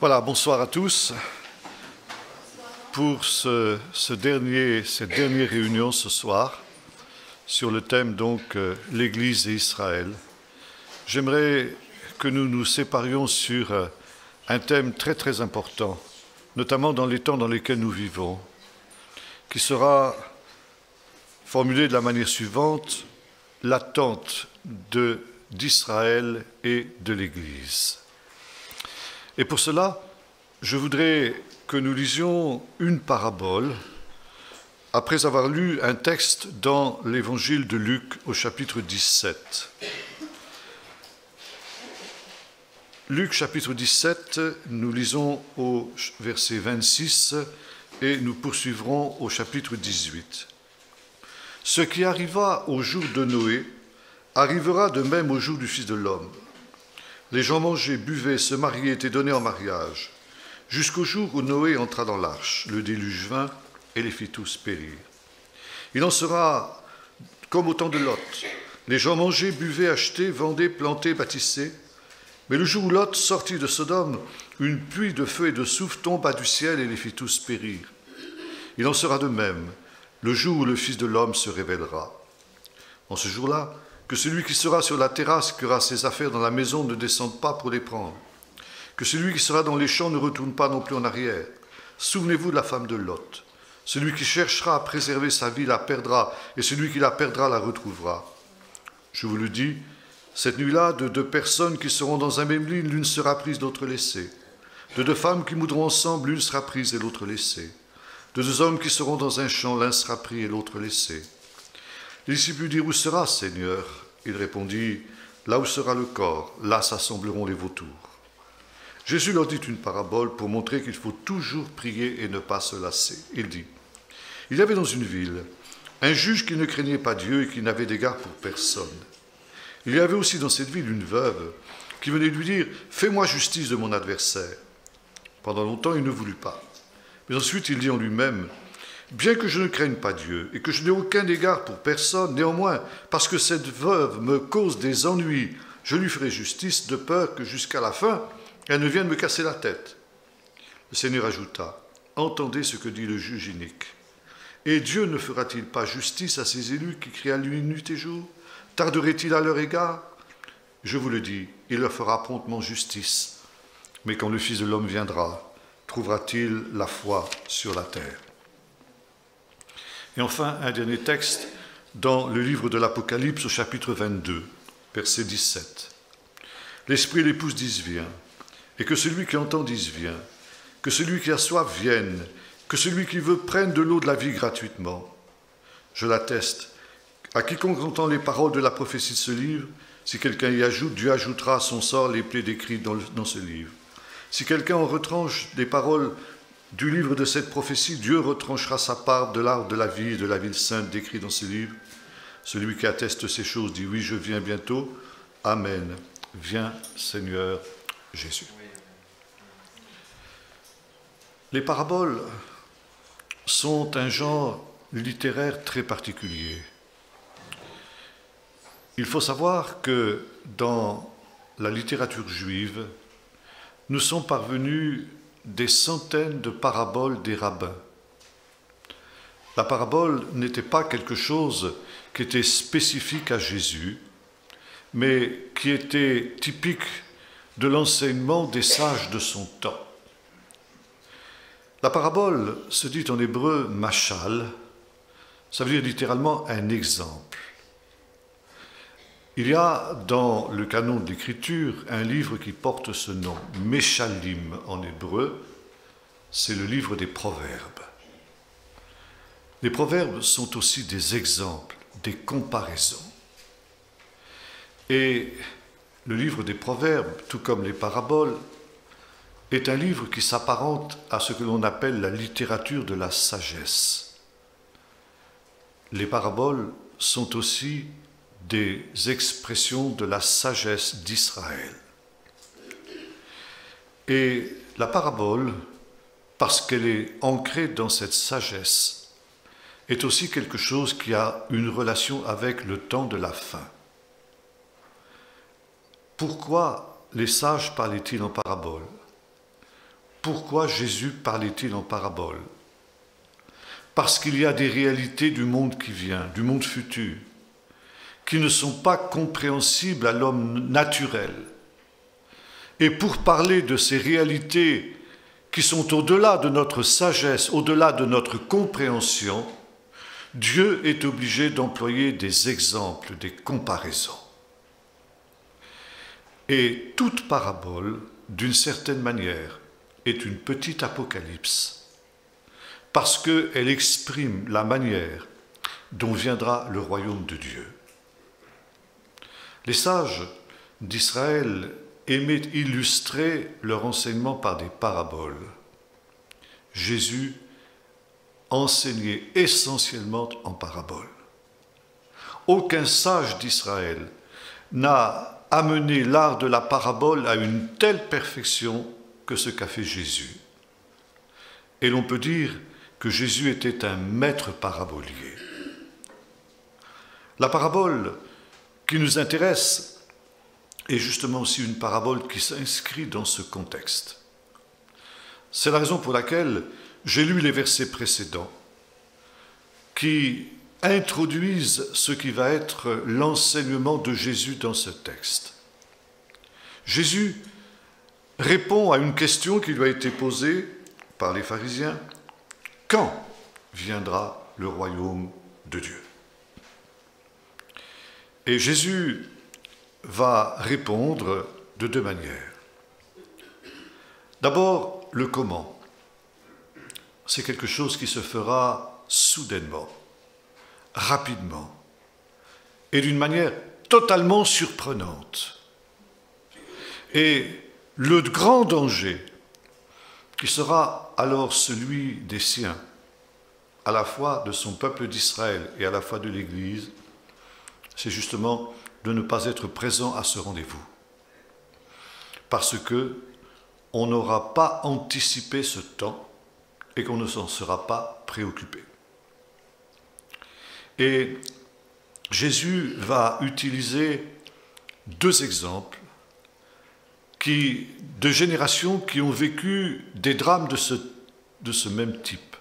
Voilà, bonsoir à tous. Pour cette dernière réunion ce soir, sur le thème donc l'Église et Israël, j'aimerais que nous nous séparions sur un thème très très important, notamment dans les temps dans lesquels nous vivons, qui sera formulé de la manière suivante: l'attente d'Israël et de l'Église. Et pour cela, je voudrais que nous lisions une parabole après avoir lu un texte dans l'évangile de Luc au chapitre 17. Luc chapitre 17, nous lisons au verset 26 et nous poursuivrons au chapitre 18. « Ce qui arriva au jour de Noé arrivera de même au jour du Fils de l'homme. Les gens mangeaient, buvaient, se mariaient et donnaient en mariage, jusqu'au jour où Noé entra dans l'arche. Le déluge vint et les fit tous périr. Il en sera comme au temps de Lot. Les gens mangeaient, buvaient, achetaient, vendaient, plantaient, bâtissaient. Mais le jour où Lot sortit de Sodome, une pluie de feu et de souffle tomba du ciel et les fit tous périr. Il en sera de même le jour où le Fils de l'homme se révélera. En ce jour-là, que celui qui sera sur la terrasse, qui aura ses affaires dans la maison, ne descende pas pour les prendre. Que celui qui sera dans les champs ne retourne pas non plus en arrière. Souvenez-vous de la femme de Lot. Celui qui cherchera à préserver sa vie la perdra, et celui qui la perdra la retrouvera. Je vous le dis, cette nuit-là, de deux personnes qui seront dans un même lit, l'une sera prise, l'autre laissée. De deux femmes qui moudront ensemble, l'une sera prise et l'autre laissée. De deux hommes qui seront dans un champ, l'un sera pris et l'autre laissé. Les disciples lui dirent: Où sera, Seigneur? Il répondit: Là où sera le corps, là s'assembleront les vautours. Jésus leur dit une parabole pour montrer qu'il faut toujours prier et ne pas se lasser. Il dit: Il y avait dans une ville un juge qui ne craignait pas Dieu et qui n'avait d'égard pour personne. Il y avait aussi dans cette ville une veuve qui venait lui dire: Fais-moi justice de mon adversaire. Pendant longtemps, il ne voulut pas. Mais ensuite, il dit en lui-même: Bien que je ne craigne pas Dieu et que je n'ai aucun égard pour personne, néanmoins, parce que cette veuve me cause des ennuis, je lui ferai justice de peur que jusqu'à la fin, elle ne vienne me casser la tête. Le Seigneur ajouta: Entendez ce que dit le juge inique. Et Dieu ne fera-t-il pas justice à ses élus qui crient à lui nuit et jour? Tarderait-il à leur égard? Je vous le dis, il leur fera promptement justice. Mais quand le Fils de l'homme viendra, trouvera-t-il la foi sur la terre? Et enfin, un dernier texte dans le livre de l'Apocalypse au chapitre 22, verset 17. L'Esprit et l'épouse disent: Viens, et que celui qui entend dise: Viens, que celui qui a soif vienne, que celui qui veut prenne de l'eau de la vie gratuitement. Je l'atteste, à quiconque entend les paroles de la prophétie de ce livre, si quelqu'un y ajoute, Dieu ajoutera à son sort les plaies décrites dans ce livre. Si quelqu'un en retranche des paroles du livre de cette prophétie, Dieu retranchera sa part de l'arbre de la vie et de la ville sainte décrit dans ce livre. Celui qui atteste ces choses dit: Oui, je viens bientôt. Amen. Viens, Seigneur Jésus. Les paraboles sont un genre littéraire très particulier. Il faut savoir que dans la littérature juive, nous sont parvenus des centaines de paraboles des rabbins. La parabole n'était pas quelque chose qui était spécifique à Jésus, mais qui était typique de l'enseignement des sages de son temps. La parabole se dit en hébreu mashal, ça veut dire littéralement un exemple. Il y a dans le canon de l'Écriture un livre qui porte ce nom, Meshalim en hébreu, c'est le livre des Proverbes. Les Proverbes sont aussi des exemples, des comparaisons. Et le livre des Proverbes, tout comme les paraboles, est un livre qui s'apparente à ce que l'on appelle la littérature de la sagesse. Les paraboles sont aussi des expressions de la sagesse d'Israël. Et la parabole, parce qu'elle est ancrée dans cette sagesse, est aussi quelque chose qui a une relation avec le temps de la fin. Pourquoi les sages parlaient-ils en parabole? pourquoi Jésus parlait-il en parabole? Parce qu'il y a des réalités du monde qui vient, du monde futur, qui ne sont pas compréhensibles à l'homme naturel. Et pour parler de ces réalités qui sont au-delà de notre sagesse, au-delà de notre compréhension, Dieu est obligé d'employer des exemples, des comparaisons. Et toute parabole, d'une certaine manière, est une petite apocalypse, parce qu'elle exprime la manière dont viendra le royaume de Dieu. Les sages d'Israël aimaient illustrer leur enseignement par des paraboles. Jésus enseignait essentiellement en paraboles. Aucun sage d'Israël n'a amené l'art de la parabole à une telle perfection que ce qu'a fait Jésus. Et l'on peut dire que Jésus était un maître parabolier. La parabole qui nous intéresse est justement aussi une parabole qui s'inscrit dans ce contexte. C'est la raison pour laquelle j'ai lu les versets précédents qui introduisent ce qui va être l'enseignement de Jésus dans ce texte. Jésus répond à une question qui lui a été posée par les pharisiens. Quand viendra le royaume de Dieu? Et Jésus va répondre de deux manières. D'abord, le comment. C'est quelque chose qui se fera soudainement, rapidement, et d'une manière totalement surprenante. Et le grand danger, qui sera alors celui des siens, à la fois de son peuple d'Israël et à la fois de l'Église, c'est justement de ne pas être présent à ce rendez-vous. Parce que on n'aura pas anticipé ce temps et qu'on ne s'en sera pas préoccupé. Et Jésus va utiliser deux exemples de générations qui ont vécu des drames de ce même type.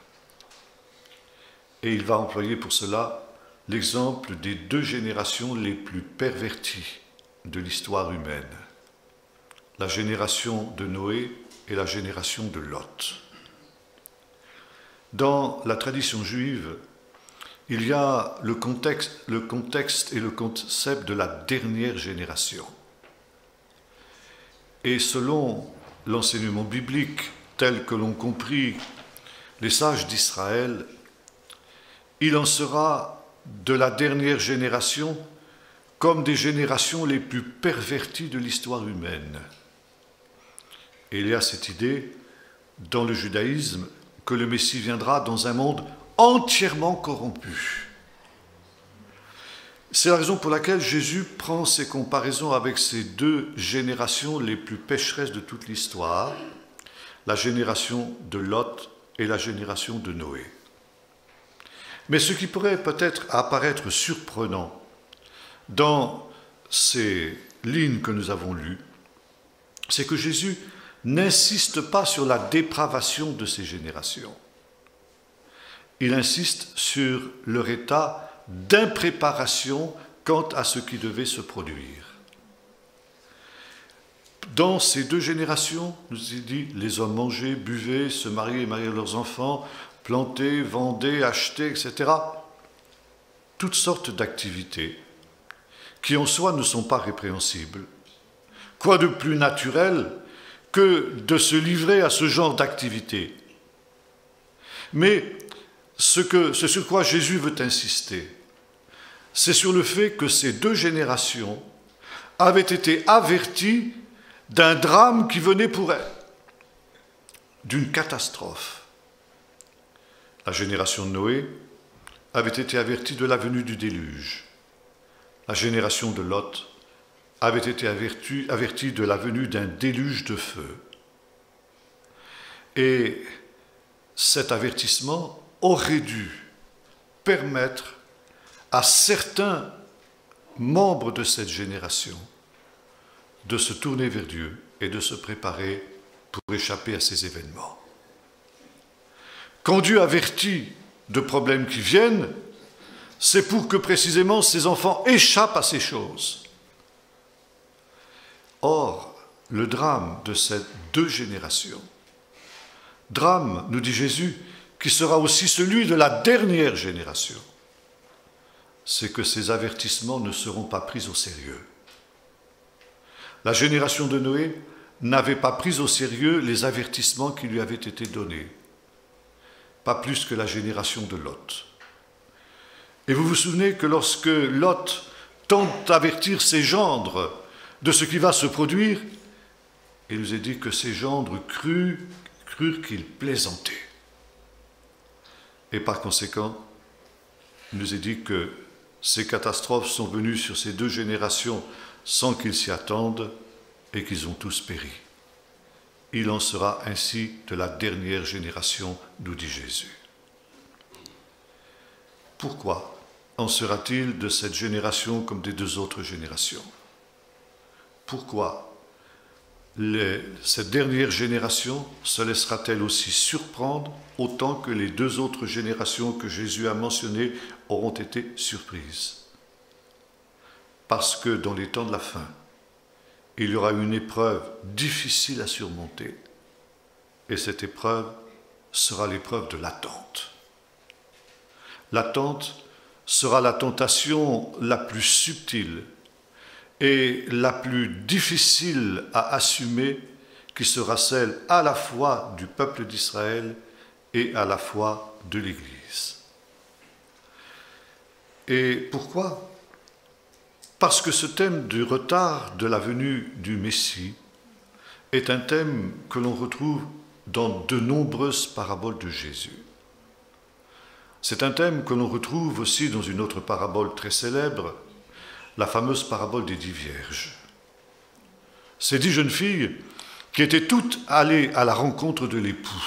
Et il va employer pour cela l'exemple des deux générations les plus perverties de l'histoire humaine, la génération de Noé et la génération de Lot. Dans la tradition juive, il y a le contexte et le concept de la dernière génération. Et selon l'enseignement biblique tel que l'ont compris les sages d'Israël, il en sera de la dernière génération comme des générations les plus perverties de l'histoire humaine. Et il y a cette idée dans le judaïsme que le Messie viendra dans un monde entièrement corrompu. C'est la raison pour laquelle Jésus prend ses comparaisons avec ces deux générations les plus pécheresses de toute l'histoire, la génération de Lot et la génération de Noé. Mais ce qui pourrait peut-être apparaître surprenant dans ces lignes que nous avons lues, c'est que Jésus n'insiste pas sur la dépravation de ces générations. Il insiste sur leur état d'impréparation quant à ce qui devait se produire. Dans ces deux générations, nous avons dit, les hommes mangeaient, buvaient, se mariaient et mariaient leurs enfants, plantaient, vendaient, achetaient, etc. Toutes sortes d'activités qui en soi ne sont pas répréhensibles. Quoi de plus naturel que de se livrer à ce genre d'activité? Mais ce sur quoi Jésus veut insister, c'est sur le fait que ces deux générations avaient été averties d'un drame qui venait pour elles, d'une catastrophe. La génération de Noé avait été avertie de la venue du déluge. La génération de Lot avait été avertie de la venue d'un déluge de feu. Et cet avertissement aurait dû permettre à certains membres de cette génération de se tourner vers Dieu et de se préparer pour échapper à ces événements. Quand Dieu avertit de problèmes qui viennent, c'est pour que précisément ses enfants échappent à ces choses. Or, le drame de ces deux générations, drame, nous dit Jésus, qui sera aussi celui de la dernière génération, c'est que ces avertissements ne seront pas pris au sérieux. La génération de Noé n'avait pas pris au sérieux les avertissements qui lui avaient été donnés, pas plus que la génération de Lot. Et vous vous souvenez que lorsque Lot tente d'avertir ses gendres de ce qui va se produire, il nous est dit que ses gendres crurent qu'il plaisantait. Et par conséquent, il nous est dit que ces catastrophes sont venues sur ces deux générations sans qu'ils s'y attendent et qu'ils ont tous péri. Il en sera ainsi de la dernière génération, nous dit Jésus. Pourquoi en sera-t-il de cette génération comme des deux autres générations? Pourquoi cette dernière génération se laissera-t-elle aussi surprendre autant que les deux autres générations que Jésus a mentionnées auront été surprises? Parce que dans les temps de la fin, il y aura une épreuve difficile à surmonter, et cette épreuve sera l'épreuve de l'attente. L'attente sera la tentation la plus subtile et la plus difficile à assumer, qui sera celle à la fois du peuple d'Israël et à la fois de l'Église. Et pourquoi ? Parce que ce thème du retard de la venue du Messie est un thème que l'on retrouve dans de nombreuses paraboles de Jésus. C'est un thème que l'on retrouve aussi dans une autre parabole très célèbre, la fameuse parabole des 10 vierges. Ces 10 jeunes filles qui étaient toutes allées à la rencontre de l'époux.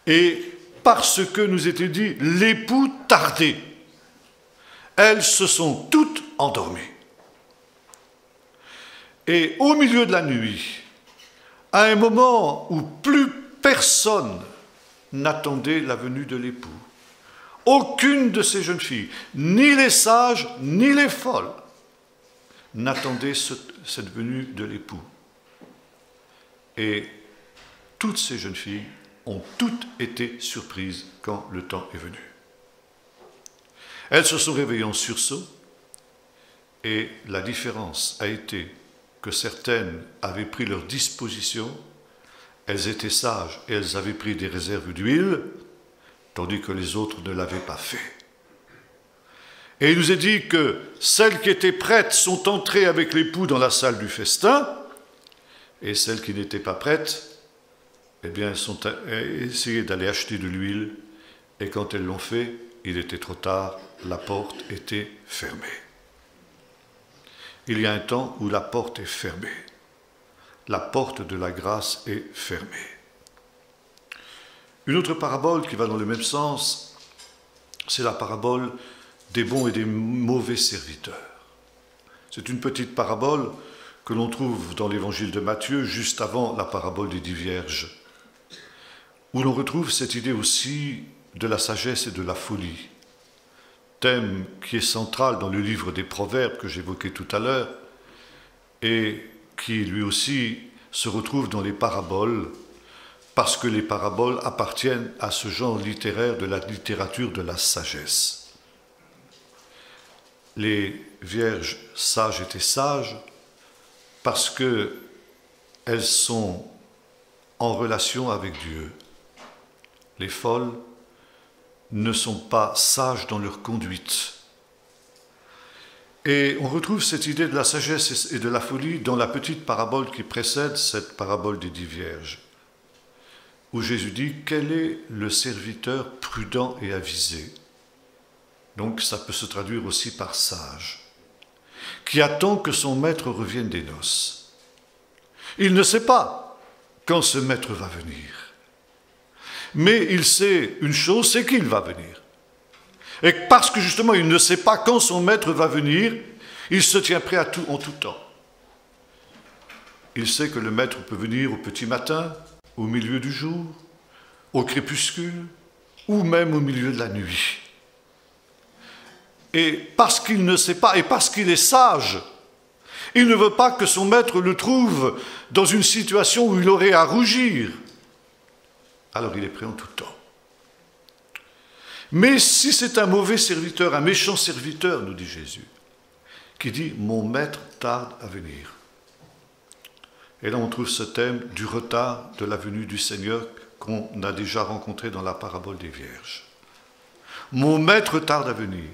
Et parce que nous était dit, l'époux tardait, elles se sont toutes endormies. Et au milieu de la nuit, à un moment où plus personne n'attendait la venue de l'époux, aucune de ces jeunes filles, ni les sages, ni les folles, n'attendaient cette venue de l'époux. Et toutes ces jeunes filles ont toutes été surprises quand le temps est venu. Elles se sont réveillées en sursaut, et la différence a été que certaines avaient pris leur disposition, elles étaient sages et elles avaient pris des réserves d'huile, tandis que les autres ne l'avaient pas fait. Et il nous est dit que celles qui étaient prêtes sont entrées avec l'époux dans la salle du festin, et celles qui n'étaient pas prêtes, eh bien, elles ont essayé d'aller acheter de l'huile, et quand elles l'ont fait, il était trop tard, la porte était fermée. Il y a un temps où la porte est fermée. La porte de la grâce est fermée. Une autre parabole qui va dans le même sens, c'est la parabole des bons et des mauvais serviteurs. C'est une petite parabole que l'on trouve dans l'évangile de Matthieu, juste avant la parabole des 10 vierges, où l'on retrouve cette idée aussi de la sagesse et de la folie, thème qui est central dans le livre des Proverbes que j'évoquais tout à l'heure, et qui lui aussi se retrouve dans les paraboles, parce que les paraboles appartiennent à ce genre littéraire de la littérature de la sagesse. Les vierges sages étaient sages parce qu'elles sont en relation avec Dieu. Les folles ne sont pas sages dans leur conduite. Et on retrouve cette idée de la sagesse et de la folie dans la petite parabole qui précède cette parabole des 10 vierges, où Jésus dit « Quel est le serviteur prudent et avisé ?» Donc ça peut se traduire aussi par sage, qui attend que son maître revienne des noces. Il ne sait pas quand ce maître va venir, mais il sait une chose, c'est qu'il va venir. Et parce que justement il ne sait pas quand son maître va venir, il se tient prêt à tout, en tout temps. Il sait que le maître peut venir au petit matin, au milieu du jour, au crépuscule, ou même au milieu de la nuit. Et parce qu'il ne sait pas, et parce qu'il est sage, il ne veut pas que son maître le trouve dans une situation où il aurait à rougir. Alors il est prêt en tout temps. Mais si c'est un mauvais serviteur, un méchant serviteur, nous dit Jésus, qui dit « Mon maître tarde à venir ». Et là on trouve ce thème du retard de la venue du Seigneur qu'on a déjà rencontré dans la parabole des Vierges. « Mon maître tarde à venir ».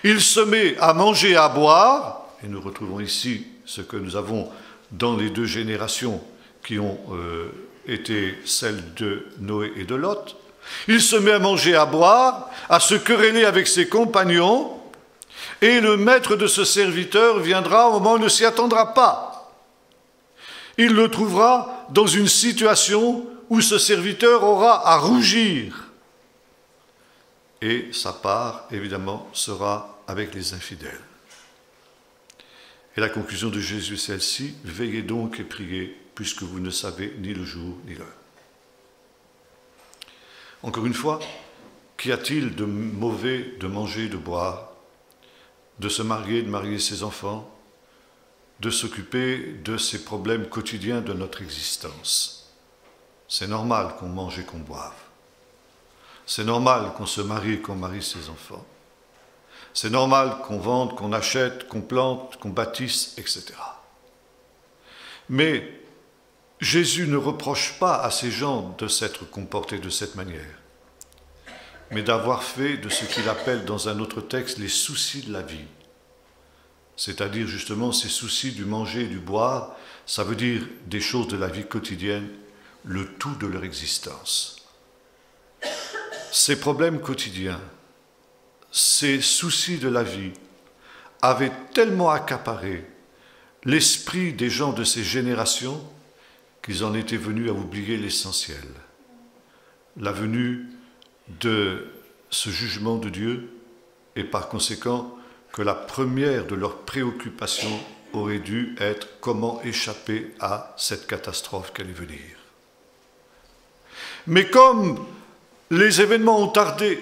Il se met à manger et à boire, et nous retrouvons ici ce que nous avons dans les deux générations qui ont été celles de Noé et de Lot. Il se met à manger et à boire, à se quereller avec ses compagnons, et le maître de ce serviteur viendra au moment où il ne s'y attendra pas. Il le trouvera dans une situation où ce serviteur aura à rougir. Et sa part, évidemment, sera avec les infidèles. Et la conclusion de Jésus est celle-ci, « Veillez donc et priez, puisque vous ne savez ni le jour ni l'heure. » Encore une fois, qu'y a-t-il de mauvais de manger, de boire, de se marier, de marier ses enfants, de s'occuper de ces problèmes quotidiens de notre existence? C'est normal qu'on mange et qu'on boive. C'est normal qu'on se marie et qu'on marie ses enfants. C'est normal qu'on vende, qu'on achète, qu'on plante, qu'on bâtisse, etc. Mais Jésus ne reproche pas à ces gens de s'être comportés de cette manière, mais d'avoir fait de ce qu'il appelle dans un autre texte les soucis de la vie. C'est-à-dire justement ces soucis du manger et du boire, ça veut dire des choses de la vie quotidienne, le tout de leur existence. Ces problèmes quotidiens, ces soucis de la vie avaient tellement accaparé l'esprit des gens de ces générations qu'ils en étaient venus à oublier l'essentiel. La venue de ce jugement de Dieu et par conséquent que la première de leurs préoccupations aurait dû être comment échapper à cette catastrophe qui allait venir. Mais comme les événements ont tardé,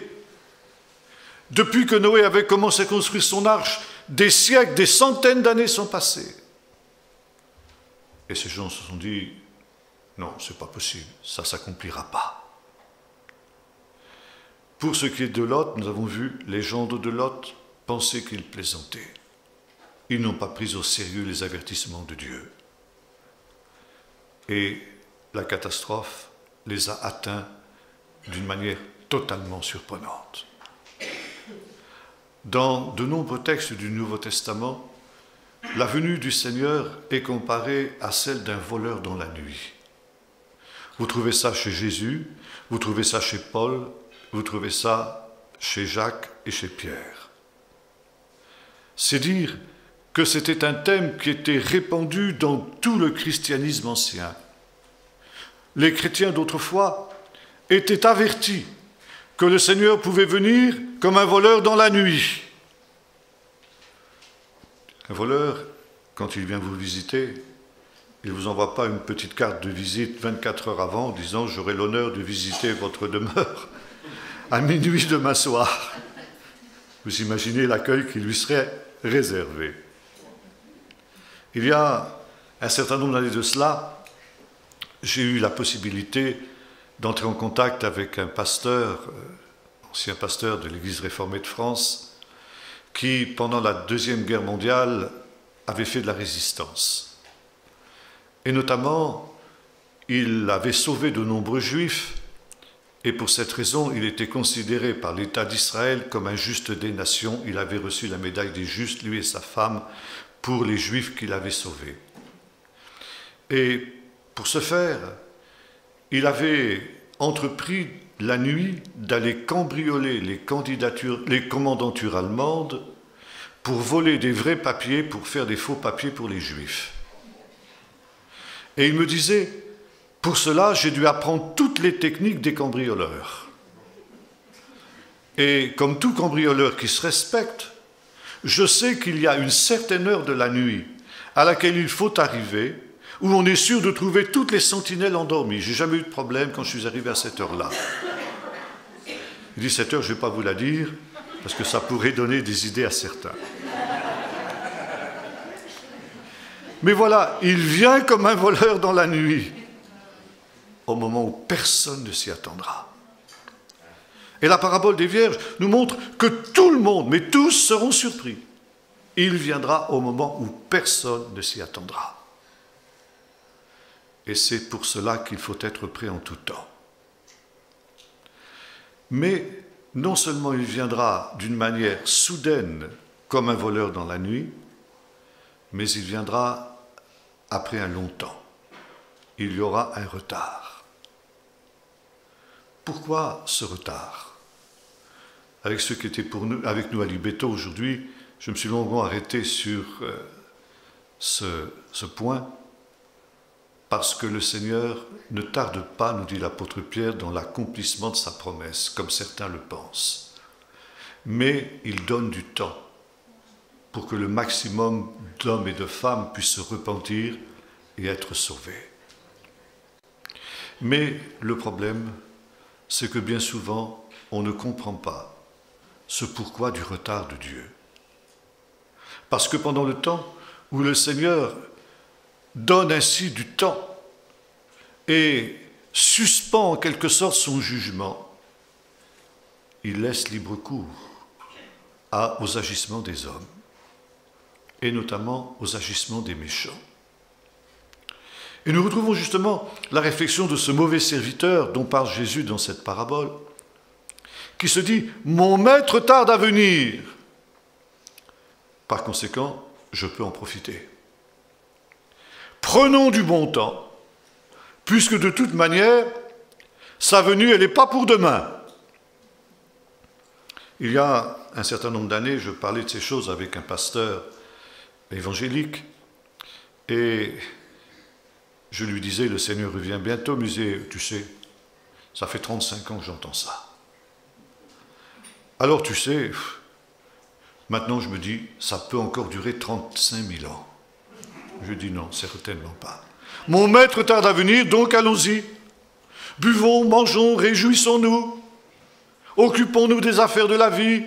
depuis que Noé avait commencé à construire son arche, des siècles, des centaines d'années sont passées. Et ces gens se sont dit, non, c'est pas possible, ça ne s'accomplira pas. Pour ce qui est de Lot, nous avons vu les gens de Lot penser qu'il plaisantait. Ils n'ont pas pris au sérieux les avertissements de Dieu. Et la catastrophe les a atteints d'une manière totalement surprenante. Dans de nombreux textes du Nouveau Testament, la venue du Seigneur est comparée à celle d'un voleur dans la nuit. Vous trouvez ça chez Jésus, vous trouvez ça chez Paul, vous trouvez ça chez Jacques et chez Pierre. C'est dire que c'était un thème qui était répandu dans tout le christianisme ancien. Les chrétiens d'autrefois étaient avertis que le Seigneur pouvait venir comme un voleur dans la nuit. Un voleur, quand il vient vous visiter, il ne vous envoie pas une petite carte de visite 24 heures avant en disant « J'aurai l'honneur de visiter votre demeure à minuit demain soir ». Vous imaginez l'accueil qui lui serait réservé. Il y a un certain nombre d'années de cela, j'ai eu la possibilité d'entrer en contact avec un pasteur, ancien pasteur de l'Église réformée de France, qui, pendant la Deuxième Guerre mondiale, avait fait de la résistance. Et notamment, il avait sauvé de nombreux Juifs, et pour cette raison, il était considéré par l'État d'Israël comme un juste des nations. Il avait reçu la médaille des justes, lui et sa femme, pour les Juifs qu'il avait sauvés. Et pour ce faire, il avait entrepris la nuit d'aller cambrioler les commandantures allemandes pour voler des vrais papiers, pour faire des faux papiers pour les Juifs. Et il me disait, pour cela, j'ai dû apprendre toutes les techniques des cambrioleurs. Et comme tout cambrioleur qui se respecte, je sais qu'il y a une certaine heure de la nuit à laquelle il faut arriver où on est sûr de trouver toutes les sentinelles endormies. J'ai jamais eu de problème quand je suis arrivé à cette heure-là. Il dit 7 heures, je ne vais pas vous la dire, parce que ça pourrait donner des idées à certains. Mais voilà, il vient comme un voleur dans la nuit, au moment où personne ne s'y attendra. Et la parabole des vierges nous montre que tout le monde, mais tous seront surpris. Il viendra au moment où personne ne s'y attendra. Et c'est pour cela qu'il faut être prêt en tout temps. Mais non seulement il viendra d'une manière soudaine, comme un voleur dans la nuit, mais il viendra après un long temps. Il y aura un retard. Pourquoi ce retard? Avec ceux qui étaient avec nous à Libetto aujourd'hui, je me suis longuement arrêté sur ce point, parce que le Seigneur ne tarde pas, nous dit l'apôtre Pierre, dans l'accomplissement de sa promesse, comme certains le pensent. Mais il donne du temps pour que le maximum d'hommes et de femmes puissent se repentir et être sauvés. Mais le problème, c'est que bien souvent, on ne comprend pas ce pourquoi du retard de Dieu. Parce que pendant le temps où le Seigneur donne ainsi du temps et suspend en quelque sorte son jugement, il laisse libre cours aux agissements des hommes, et notamment aux agissements des méchants. Et nous retrouvons justement la réflexion de ce mauvais serviteur dont parle Jésus dans cette parabole, qui se dit « Mon maître tarde à venir ». Par conséquent, je peux en profiter. Prenons du bon temps, puisque de toute manière, sa venue, elle n'est pas pour demain. Il y a un certain nombre d'années, je parlais de ces choses avec un pasteur évangélique, et je lui disais, le Seigneur revient bientôt, il me disait, tu sais, ça fait 35 ans que j'entends ça. Alors tu sais, maintenant je me dis, ça peut encore durer 35 000 ans. Je dis non, certainement pas. Mon maître tarde à venir, donc allons-y. Buvons, mangeons, réjouissons-nous. Occupons-nous des affaires de la vie.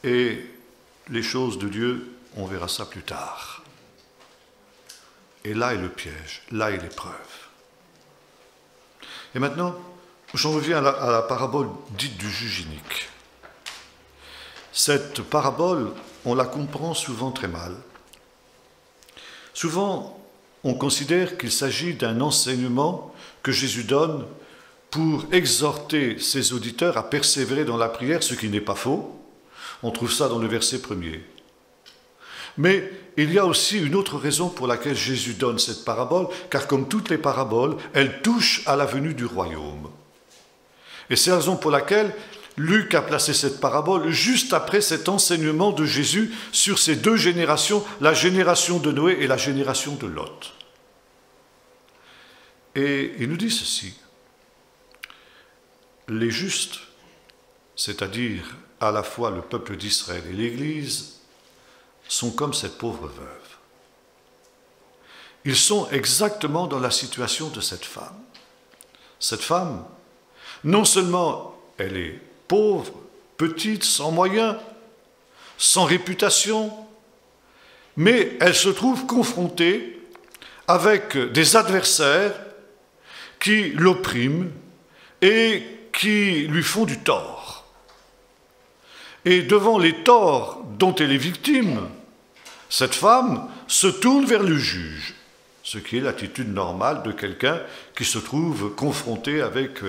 Et les choses de Dieu, on verra ça plus tard. Et là est le piège, là est l'épreuve. Et maintenant, j'en reviens à la parabole dite du juge inique. Cette parabole, on la comprend souvent très mal. Souvent, on considère qu'il s'agit d'un enseignement que Jésus donne pour exhorter ses auditeurs à persévérer dans la prière, ce qui n'est pas faux. On trouve ça dans le verset 1er. Mais il y a aussi une autre raison pour laquelle Jésus donne cette parabole, car comme toutes les paraboles, elle touche à la venue du royaume. Et c'est la raison pour laquelle Luc a placé cette parabole juste après cet enseignement de Jésus sur ces deux générations, la génération de Noé et la génération de Lot. Et il nous dit ceci, les justes, c'est-à-dire à la fois le peuple d'Israël et l'Église, sont comme cette pauvre veuve. Ils sont exactement dans la situation de cette femme. Cette femme, non seulement elle est pauvre, petite, sans moyens, sans réputation, mais elle se trouve confrontée avec des adversaires qui l'oppriment et qui lui font du tort. Et devant les torts dont elle est victime, cette femme se tourne vers le juge, ce qui est l'attitude normale de quelqu'un qui se trouve confronté avec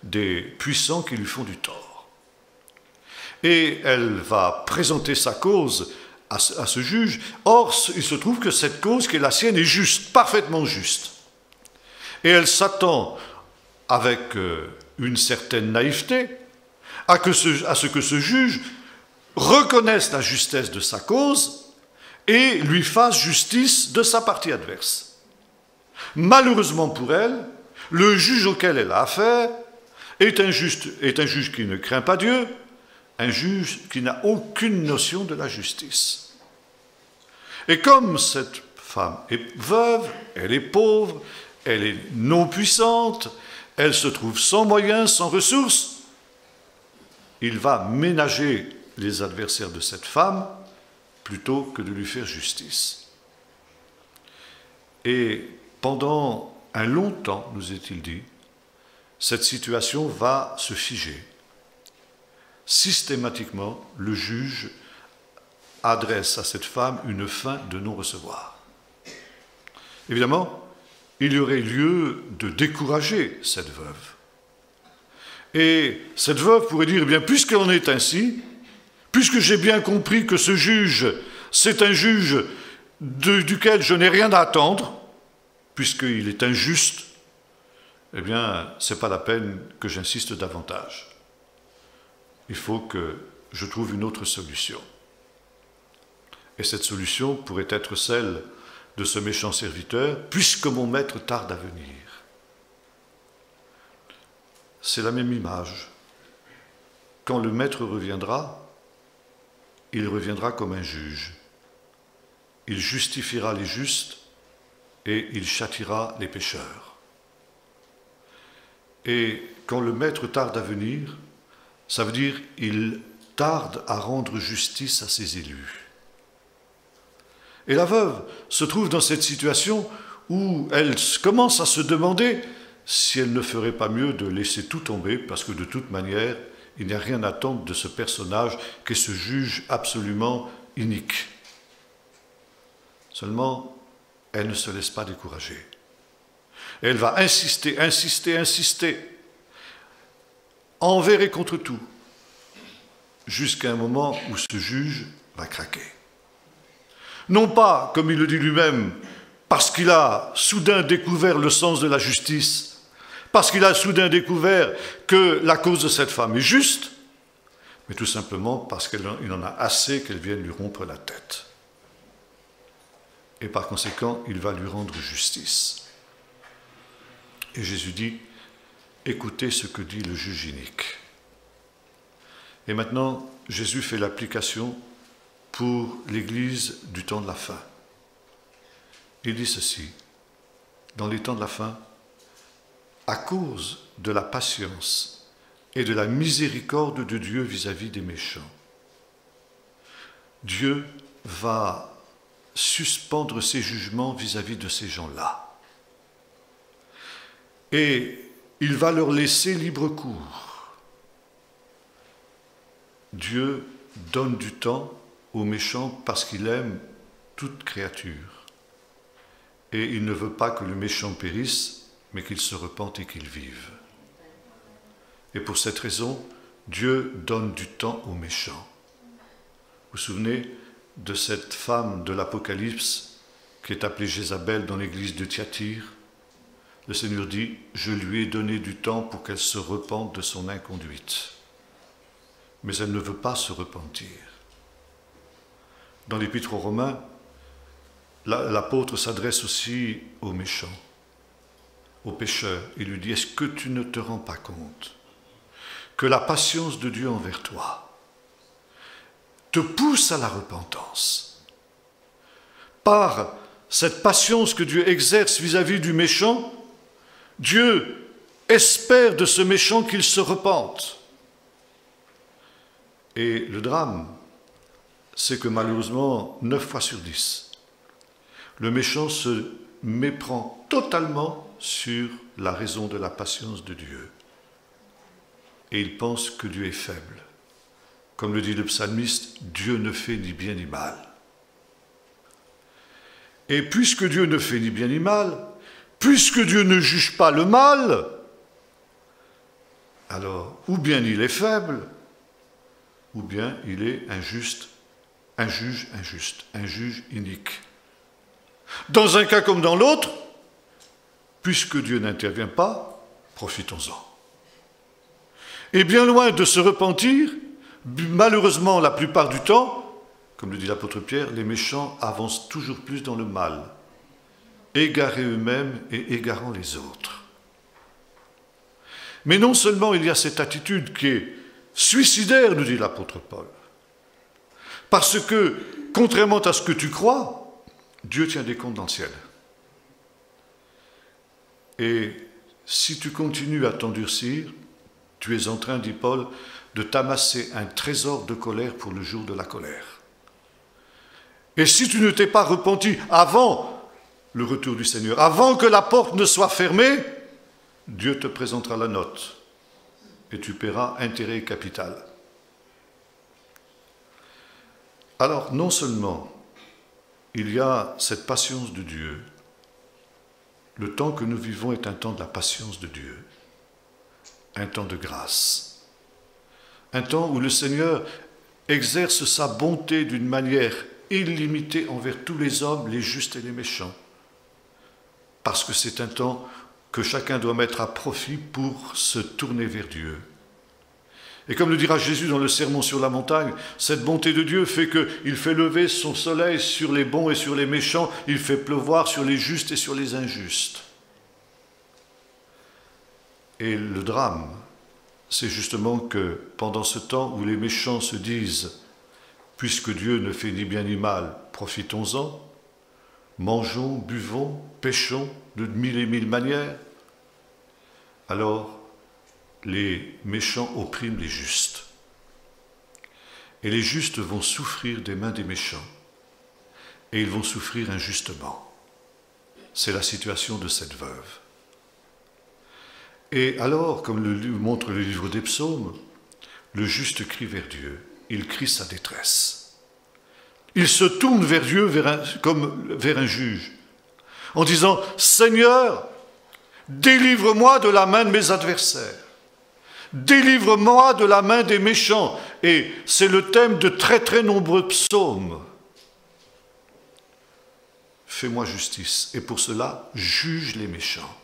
des puissants qui lui font du tort. Et elle va présenter sa cause à ce juge. Or, il se trouve que cette cause qui est la sienne est juste, parfaitement juste. Et elle s'attend avec une certaine naïveté à ce que ce juge reconnaisse la justesse de sa cause et lui fasse justice de sa partie adverse. Malheureusement pour elle, le juge auquel elle a affaire est un juge qui ne craint pas Dieu, un juge qui n'a aucune notion de la justice. Et comme cette femme est veuve, elle est pauvre, elle est non puissante, elle se trouve sans moyens, sans ressources. Il va ménager les adversaires de cette femme plutôt que de lui faire justice. Et pendant un long temps, nous est-il dit, cette situation va se figer. Systématiquement, le juge adresse à cette femme une fin de non-recevoir. Évidemment, il y aurait lieu de décourager cette veuve. Et cette veuve pourrait dire, eh bien, puisqu'elle en est ainsi, puisque j'ai bien compris que ce juge, c'est un juge duquel je n'ai rien à attendre, puisqu'il est injuste, eh bien, ce n'est pas la peine que j'insiste davantage. Il faut que je trouve une autre solution. Et cette solution pourrait être celle de ce méchant serviteur, puisque mon maître tarde à venir. C'est la même image. Quand le maître reviendra, il reviendra comme un juge. Il justifiera les justes et il châtiera les pécheurs. Et quand le maître tarde à venir, ça veut dire qu'il tarde à rendre justice à ses élus. Et la veuve se trouve dans cette situation où elle commence à se demander si elle ne ferait pas mieux de laisser tout tomber, parce que de toute manière, il n'y a rien à attendre de ce personnage qui est ce juge absolument inique. Seulement, elle ne se laisse pas décourager. Elle va insister, envers et contre tout, jusqu'à un moment où ce juge va craquer. Non pas, comme il le dit lui-même, parce qu'il a soudain découvert le sens de la justice, parce qu'il a soudain découvert que la cause de cette femme est juste, mais tout simplement parce qu'il en a assez qu'elle vienne lui rompre la tête. Et par conséquent, il va lui rendre justice. Et Jésus dit, écoutez ce que dit le juge inique. Et maintenant, Jésus fait l'application pour l'Église du temps de la fin. Il dit ceci, dans les temps de la fin, à cause de la patience et de la miséricorde de Dieu vis-à-vis des méchants, Dieu va suspendre ses jugements vis-à-vis de ces gens-là. Et il va leur laisser libre cours. Dieu donne du temps aux méchants parce qu'il aime toute créature. Et il ne veut pas que le méchant périsse, mais qu'il se repente et qu'il vive. Et pour cette raison, Dieu donne du temps aux méchants. Vous vous souvenez de cette femme de l'Apocalypse qui est appelée Jézabel dans l'église de Thyatire? Le Seigneur dit, je lui ai donné du temps pour qu'elle se repente de son inconduite. Mais elle ne veut pas se repentir. Dans l'Épître aux Romains, l'apôtre s'adresse aussi aux méchants, aux pécheurs. Il lui dit, est-ce que tu ne te rends pas compte que la patience de Dieu envers toi te pousse à la repentance? Par cette patience que Dieu exerce vis-à-vis du méchant, Dieu espère de ce méchant qu'il se repente. Et le drame, c'est que malheureusement, 9 fois sur 10, le méchant se méprend totalement sur la raison de la patience de Dieu. Et il pense que Dieu est faible. Comme le dit le psalmiste, Dieu ne fait ni bien ni mal. Et puisque Dieu ne fait ni bien ni mal, puisque Dieu ne juge pas le mal, alors ou bien il est faible, ou bien il est injuste, un juge injuste, un juge inique. Dans un cas comme dans l'autre, puisque Dieu n'intervient pas, profitons-en. Et bien loin de se repentir, malheureusement la plupart du temps, comme le dit l'apôtre Pierre, les méchants avancent toujours plus dans le mal, égarés eux-mêmes et égarant les autres. Mais non seulement il y a cette attitude qui est suicidaire, nous dit l'apôtre Paul, parce que, contrairement à ce que tu crois, Dieu tient des comptes dans le ciel. Et si tu continues à t'endurcir, tu es en train, dit Paul, de t'amasser un trésor de colère pour le jour de la colère. Et si tu ne t'es pas repenti avant le retour du Seigneur, avant que la porte ne soit fermée, Dieu te présentera la note et tu paieras intérêt et capital. Alors, non seulement il y a cette patience de Dieu, le temps que nous vivons est un temps de la patience de Dieu, un temps de grâce, un temps où le Seigneur exerce sa bonté d'une manière illimitée envers tous les hommes, les justes et les méchants, parce que c'est un temps que chacun doit mettre à profit pour se tourner vers Dieu. Et comme le dira Jésus dans le Sermon sur la montagne, cette bonté de Dieu fait qu'il fait lever son soleil sur les bons et sur les méchants, il fait pleuvoir sur les justes et sur les injustes. Et le drame, c'est justement que pendant ce temps où les méchants se disent « Puisque Dieu ne fait ni bien ni mal, profitons-en, mangeons, buvons, péchons de mille et mille manières », alors les méchants oppriment les justes. Et les justes vont souffrir des mains des méchants. Et ils vont souffrir injustement. C'est la situation de cette veuve. Et alors, comme le montre le livre des psaumes, le juste crie vers Dieu. Il crie sa détresse. Il se tourne vers Dieu comme vers un juge, en disant « Seigneur, délivre-moi de la main de mes adversaires. Délivre-moi de la main des méchants. » Et c'est le thème de très très nombreux psaumes. Fais-moi justice, et pour cela, juge les méchants.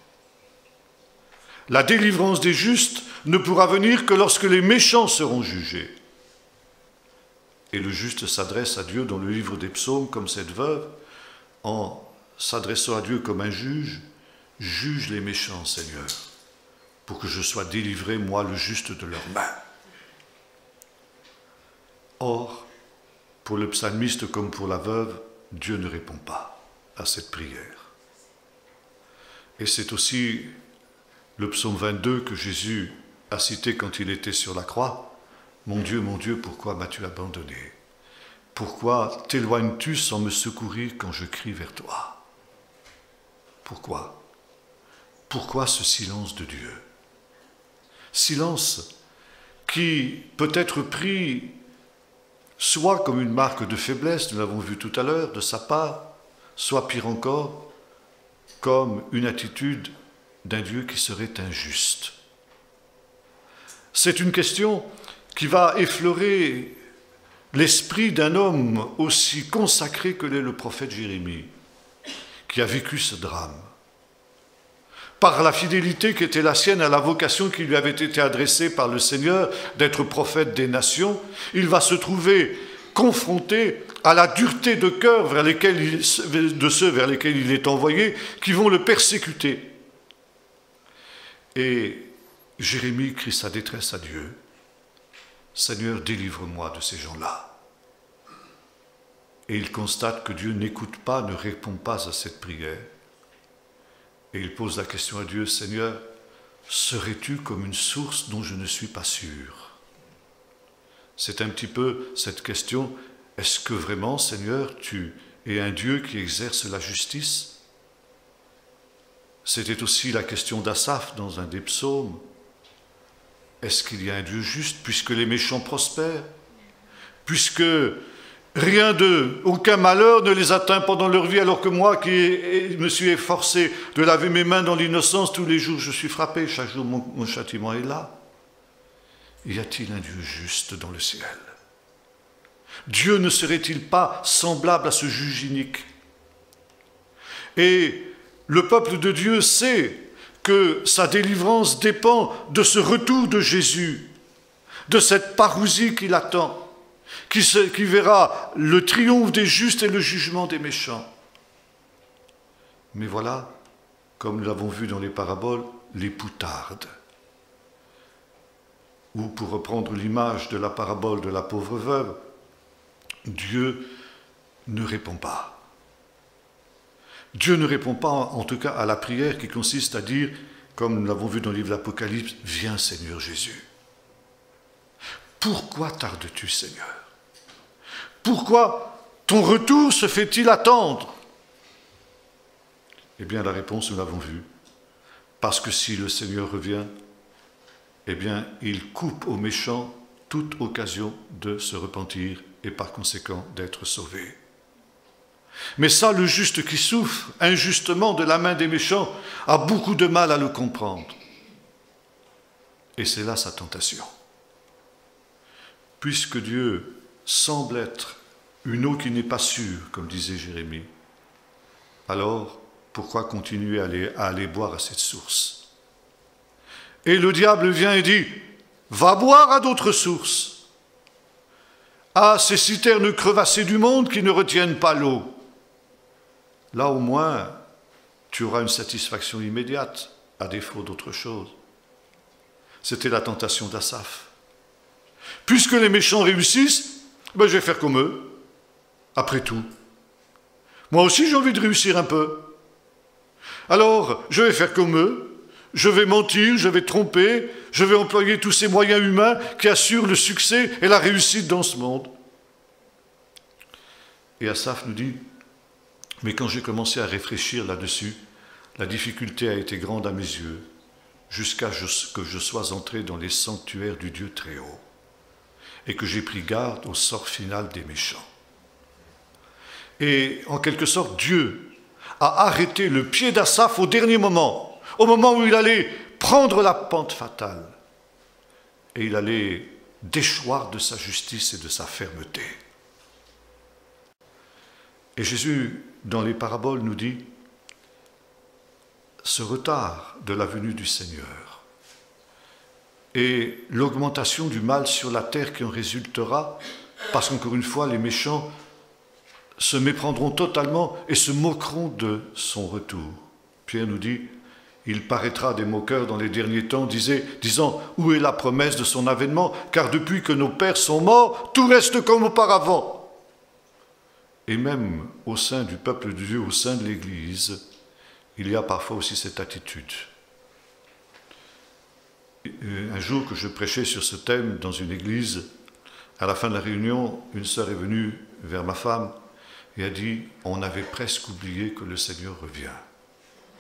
La délivrance des justes ne pourra venir que lorsque les méchants seront jugés. Et le juste s'adresse à Dieu dans le livre des psaumes, comme cette veuve, en s'adressant à Dieu comme un juge, juge les méchants, Seigneur, pour que je sois délivré, moi, le juste, de leurs mains. Or, pour le psalmiste comme pour la veuve, Dieu ne répond pas à cette prière. Et c'est aussi le psaume 22 que Jésus a cité quand il était sur la croix. « Mon Dieu, pourquoi m'as-tu abandonné? Pourquoi t'éloignes-tu sans me secourir quand je crie vers toi ?» Pourquoi? Pourquoi ce silence de Dieu? Silence qui peut être pris soit comme une marque de faiblesse, nous l'avons vu tout à l'heure, de sa part, soit pire encore, comme une attitude d'un Dieu qui serait injuste. C'est une question qui va effleurer l'esprit d'un homme aussi consacré que l'est le prophète Jérémie, qui a vécu ce drame. Par la fidélité qui était la sienne à la vocation qui lui avait été adressée par le Seigneur d'être prophète des nations, il va se trouver confronté à la dureté de cœur de ceux vers lesquels il est envoyé, qui vont le persécuter. Et Jérémie crie sa détresse à Dieu. « Seigneur, délivre-moi de ces gens-là. » Et il constate que Dieu n'écoute pas, ne répond pas à cette prière. Et il pose la question à Dieu, « Seigneur, serais-tu comme une source dont je ne suis pas sûr ?» C'est un petit peu cette question, est-ce que vraiment, Seigneur, tu es un Dieu qui exerce la justice? C'était aussi la question d'Asaph dans un des psaumes. Est-ce qu'il y a un Dieu juste puisque les méchants prospèrent? Puisque aucun malheur ne les atteint pendant leur vie, alors que moi qui me suis efforcé de laver mes mains dans l'innocence, tous les jours je suis frappé, chaque jour mon châtiment est là. Y a-t-il un Dieu juste dans le ciel? Dieu ne serait-il pas semblable à ce juge inique? Et le peuple de Dieu sait que sa délivrance dépend de ce retour de Jésus, de cette parousie qui l'attend, qui verra le triomphe des justes et le jugement des méchants. Mais voilà, comme nous l'avons vu dans les paraboles, l'époux tarde. Ou pour reprendre l'image de la parabole de la pauvre veuve, Dieu ne répond pas. Dieu ne répond pas, en tout cas, à la prière qui consiste à dire, comme nous l'avons vu dans le livre de l'Apocalypse, « Viens Seigneur Jésus ». Pourquoi tardes-tu, Seigneur? Pourquoi ton retour se fait-il attendre? Eh bien, la réponse, nous l'avons vue. Parce que si le Seigneur revient, eh bien, il coupe aux méchants toute occasion de se repentir et par conséquent d'être sauvés. Mais ça, le juste qui souffre injustement de la main des méchants a beaucoup de mal à le comprendre. Et c'est là sa tentation. Puisque Dieu semble être une eau qui n'est pas sûre, comme disait Jérémie, alors pourquoi continuer à aller boire à cette source? Et le diable vient et dit, va boire à d'autres sources, à ces citernes crevassées du monde qui ne retiennent pas l'eau. Là au moins, tu auras une satisfaction immédiate, à défaut d'autre chose. C'était la tentation d'Asaph. Puisque les méchants réussissent, ben je vais faire comme eux, après tout. Moi aussi j'ai envie de réussir un peu. Alors, je vais faire comme eux, je vais mentir, je vais tromper, je vais employer tous ces moyens humains qui assurent le succès et la réussite dans ce monde. Et Asaph nous dit, mais quand j'ai commencé à réfléchir là-dessus, la difficulté a été grande à mes yeux, jusqu'à ce que je sois entré dans les sanctuaires du Dieu très haut, et que j'ai pris garde au sort final des méchants. Et en quelque sorte, Dieu a arrêté le pied d'Asaph au dernier moment, au moment où il allait prendre la pente fatale, et il allait déchoir de sa justice et de sa fermeté. Et Jésus, dans les paraboles, nous dit, ce retard de la venue du Seigneur et l'augmentation du mal sur la terre qui en résultera, parce qu'encore une fois, les méchants se méprendront totalement et se moqueront de son retour. Pierre nous dit, il paraîtra des moqueurs dans les derniers temps, disant, où est la promesse de son avènement? Car depuis que nos pères sont morts, tout reste comme auparavant. Et même au sein du peuple de Dieu, au sein de l'Église, il y a parfois aussi cette attitude. Un jour que je prêchais sur ce thème dans une église, à la fin de la réunion, une sœur est venue vers ma femme et a dit, on avait presque oublié que le Seigneur revient.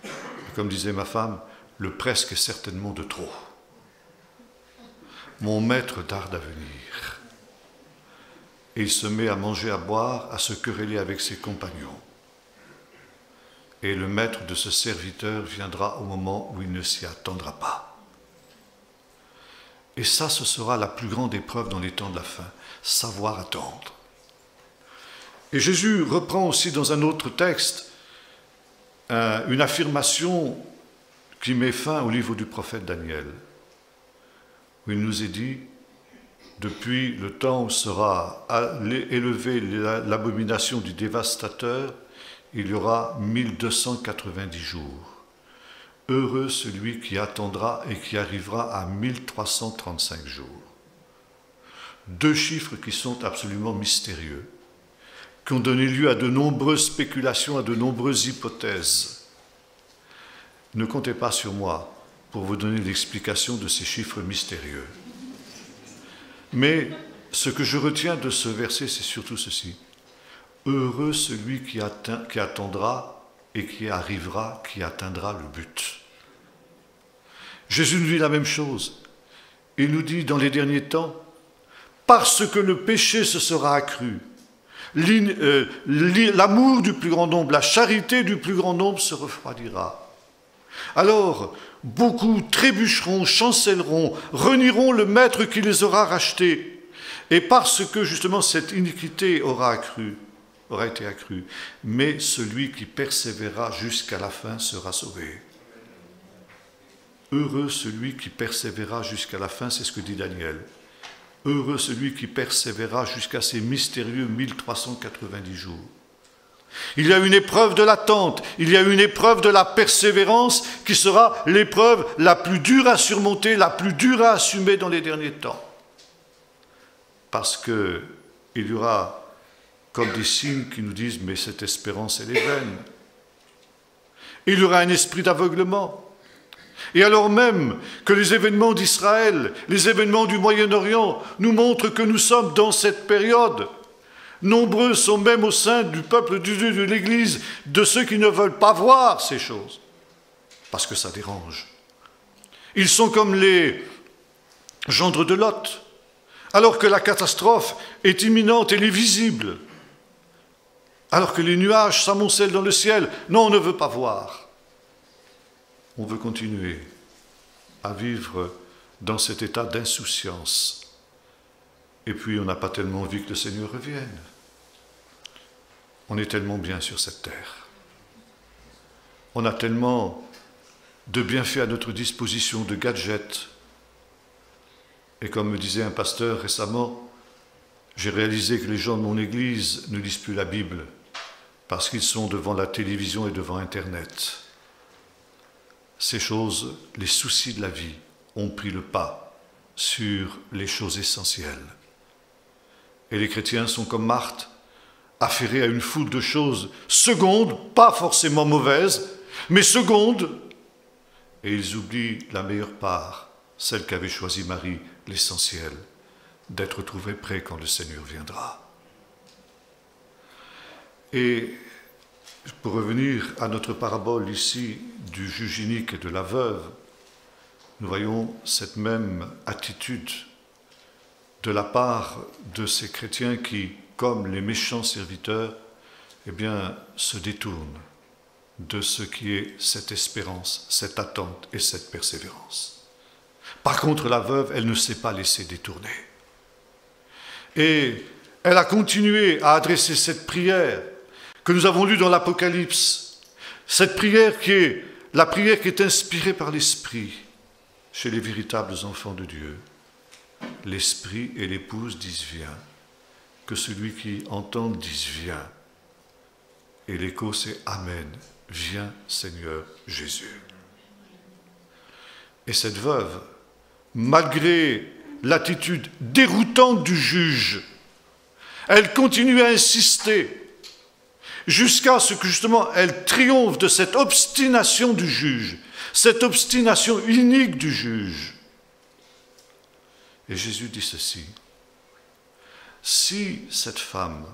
Et comme disait ma femme, le presque est certainement de trop. Mon maître tarde à venir. Et il se met à manger, à boire, à se quereller avec ses compagnons. Et le maître de ce serviteur viendra au moment où il ne s'y attendra pas. Et ça, ce sera la plus grande épreuve dans les temps de la fin, savoir attendre. Et Jésus reprend aussi dans un autre texte une affirmation qui met fin au livre du prophète Daniel, où il nous est dit, depuis le temps où sera élevée l'abomination du dévastateur, il y aura 1290 jours. Heureux celui qui attendra et qui arrivera à 1335 jours. Deux chiffres qui sont absolument mystérieux, qui ont donné lieu à de nombreuses spéculations, à de nombreuses hypothèses. Ne comptez pas sur moi pour vous donner l'explication de ces chiffres mystérieux. Mais ce que je retiens de ce verset, c'est surtout ceci. Heureux celui qui attendra et qui arrivera, qui atteindra le but. Jésus nous dit la même chose. Il nous dit dans les derniers temps, parce que le péché se sera accru, l'amour du plus grand nombre, la charité du plus grand nombre se refroidira. Alors, beaucoup trébucheront, chancelleront, renieront le maître qui les aura rachetés. Et parce que justement cette iniquité aura été accrue, mais celui qui persévérera jusqu'à la fin sera sauvé. Heureux celui qui persévérera jusqu'à la fin, c'est ce que dit Daniel. Heureux celui qui persévérera jusqu'à ces mystérieux 1390 jours. Il y a une épreuve de l'attente, il y a une épreuve de la persévérance qui sera l'épreuve la plus dure à surmonter, la plus dure à assumer dans les derniers temps. Parce qu'il y aura comme des signes qui nous disent « mais cette espérance, elle est vaine ». Il y aura un esprit d'aveuglement. Et alors même que les événements d'Israël, les événements du Moyen-Orient nous montrent que nous sommes dans cette période, nombreux sont même au sein du peuple de Dieu, de l'Église, de ceux qui ne veulent pas voir ces choses, parce que ça dérange. Ils sont comme les gendres de Lot, alors que la catastrophe est imminente, elle est visible, alors que les nuages s'amoncellent dans le ciel. Non, on ne veut pas voir. On veut continuer à vivre dans cet état d'insouciance. Et puis, on n'a pas tellement envie que le Seigneur revienne. On est tellement bien sur cette terre. On a tellement de bienfaits à notre disposition, de gadgets. Et comme me disait un pasteur récemment, j'ai réalisé que les gens de mon église ne lisent plus la Bible parce qu'ils sont devant la télévision et devant Internet. Ces choses, les soucis de la vie, ont pris le pas sur les choses essentielles. Et les chrétiens sont comme Marthe, affairés à une foule de choses secondes, pas forcément mauvaises, mais secondes, et ils oublient la meilleure part, celle qu'avait choisie Marie, l'essentiel, d'être trouvé prêt quand le Seigneur viendra. Et pour revenir à notre parabole ici du juge inique et de la veuve, nous voyons cette même attitude de la part de ces chrétiens qui, comme les méchants serviteurs, eh bien, se détournent de ce qui est cette espérance, cette attente et cette persévérance. Par contre, la veuve, elle ne s'est pas laissée détourner. Et elle a continué à adresser cette prière que nous avons lue dans l'Apocalypse, cette prière qui est la prière qui est inspirée par l'Esprit chez les véritables enfants de Dieu. L'Esprit et l'épouse disent « Viens », que celui qui entend dise « Viens ». Et l'écho c'est « Amen ». Viens, Seigneur Jésus. Et cette veuve, malgré l'attitude déroutante du juge, elle continue à insister jusqu'à ce que justement elle triomphe de cette obstination du juge, cette obstination unique du juge. Et Jésus dit ceci: si cette femme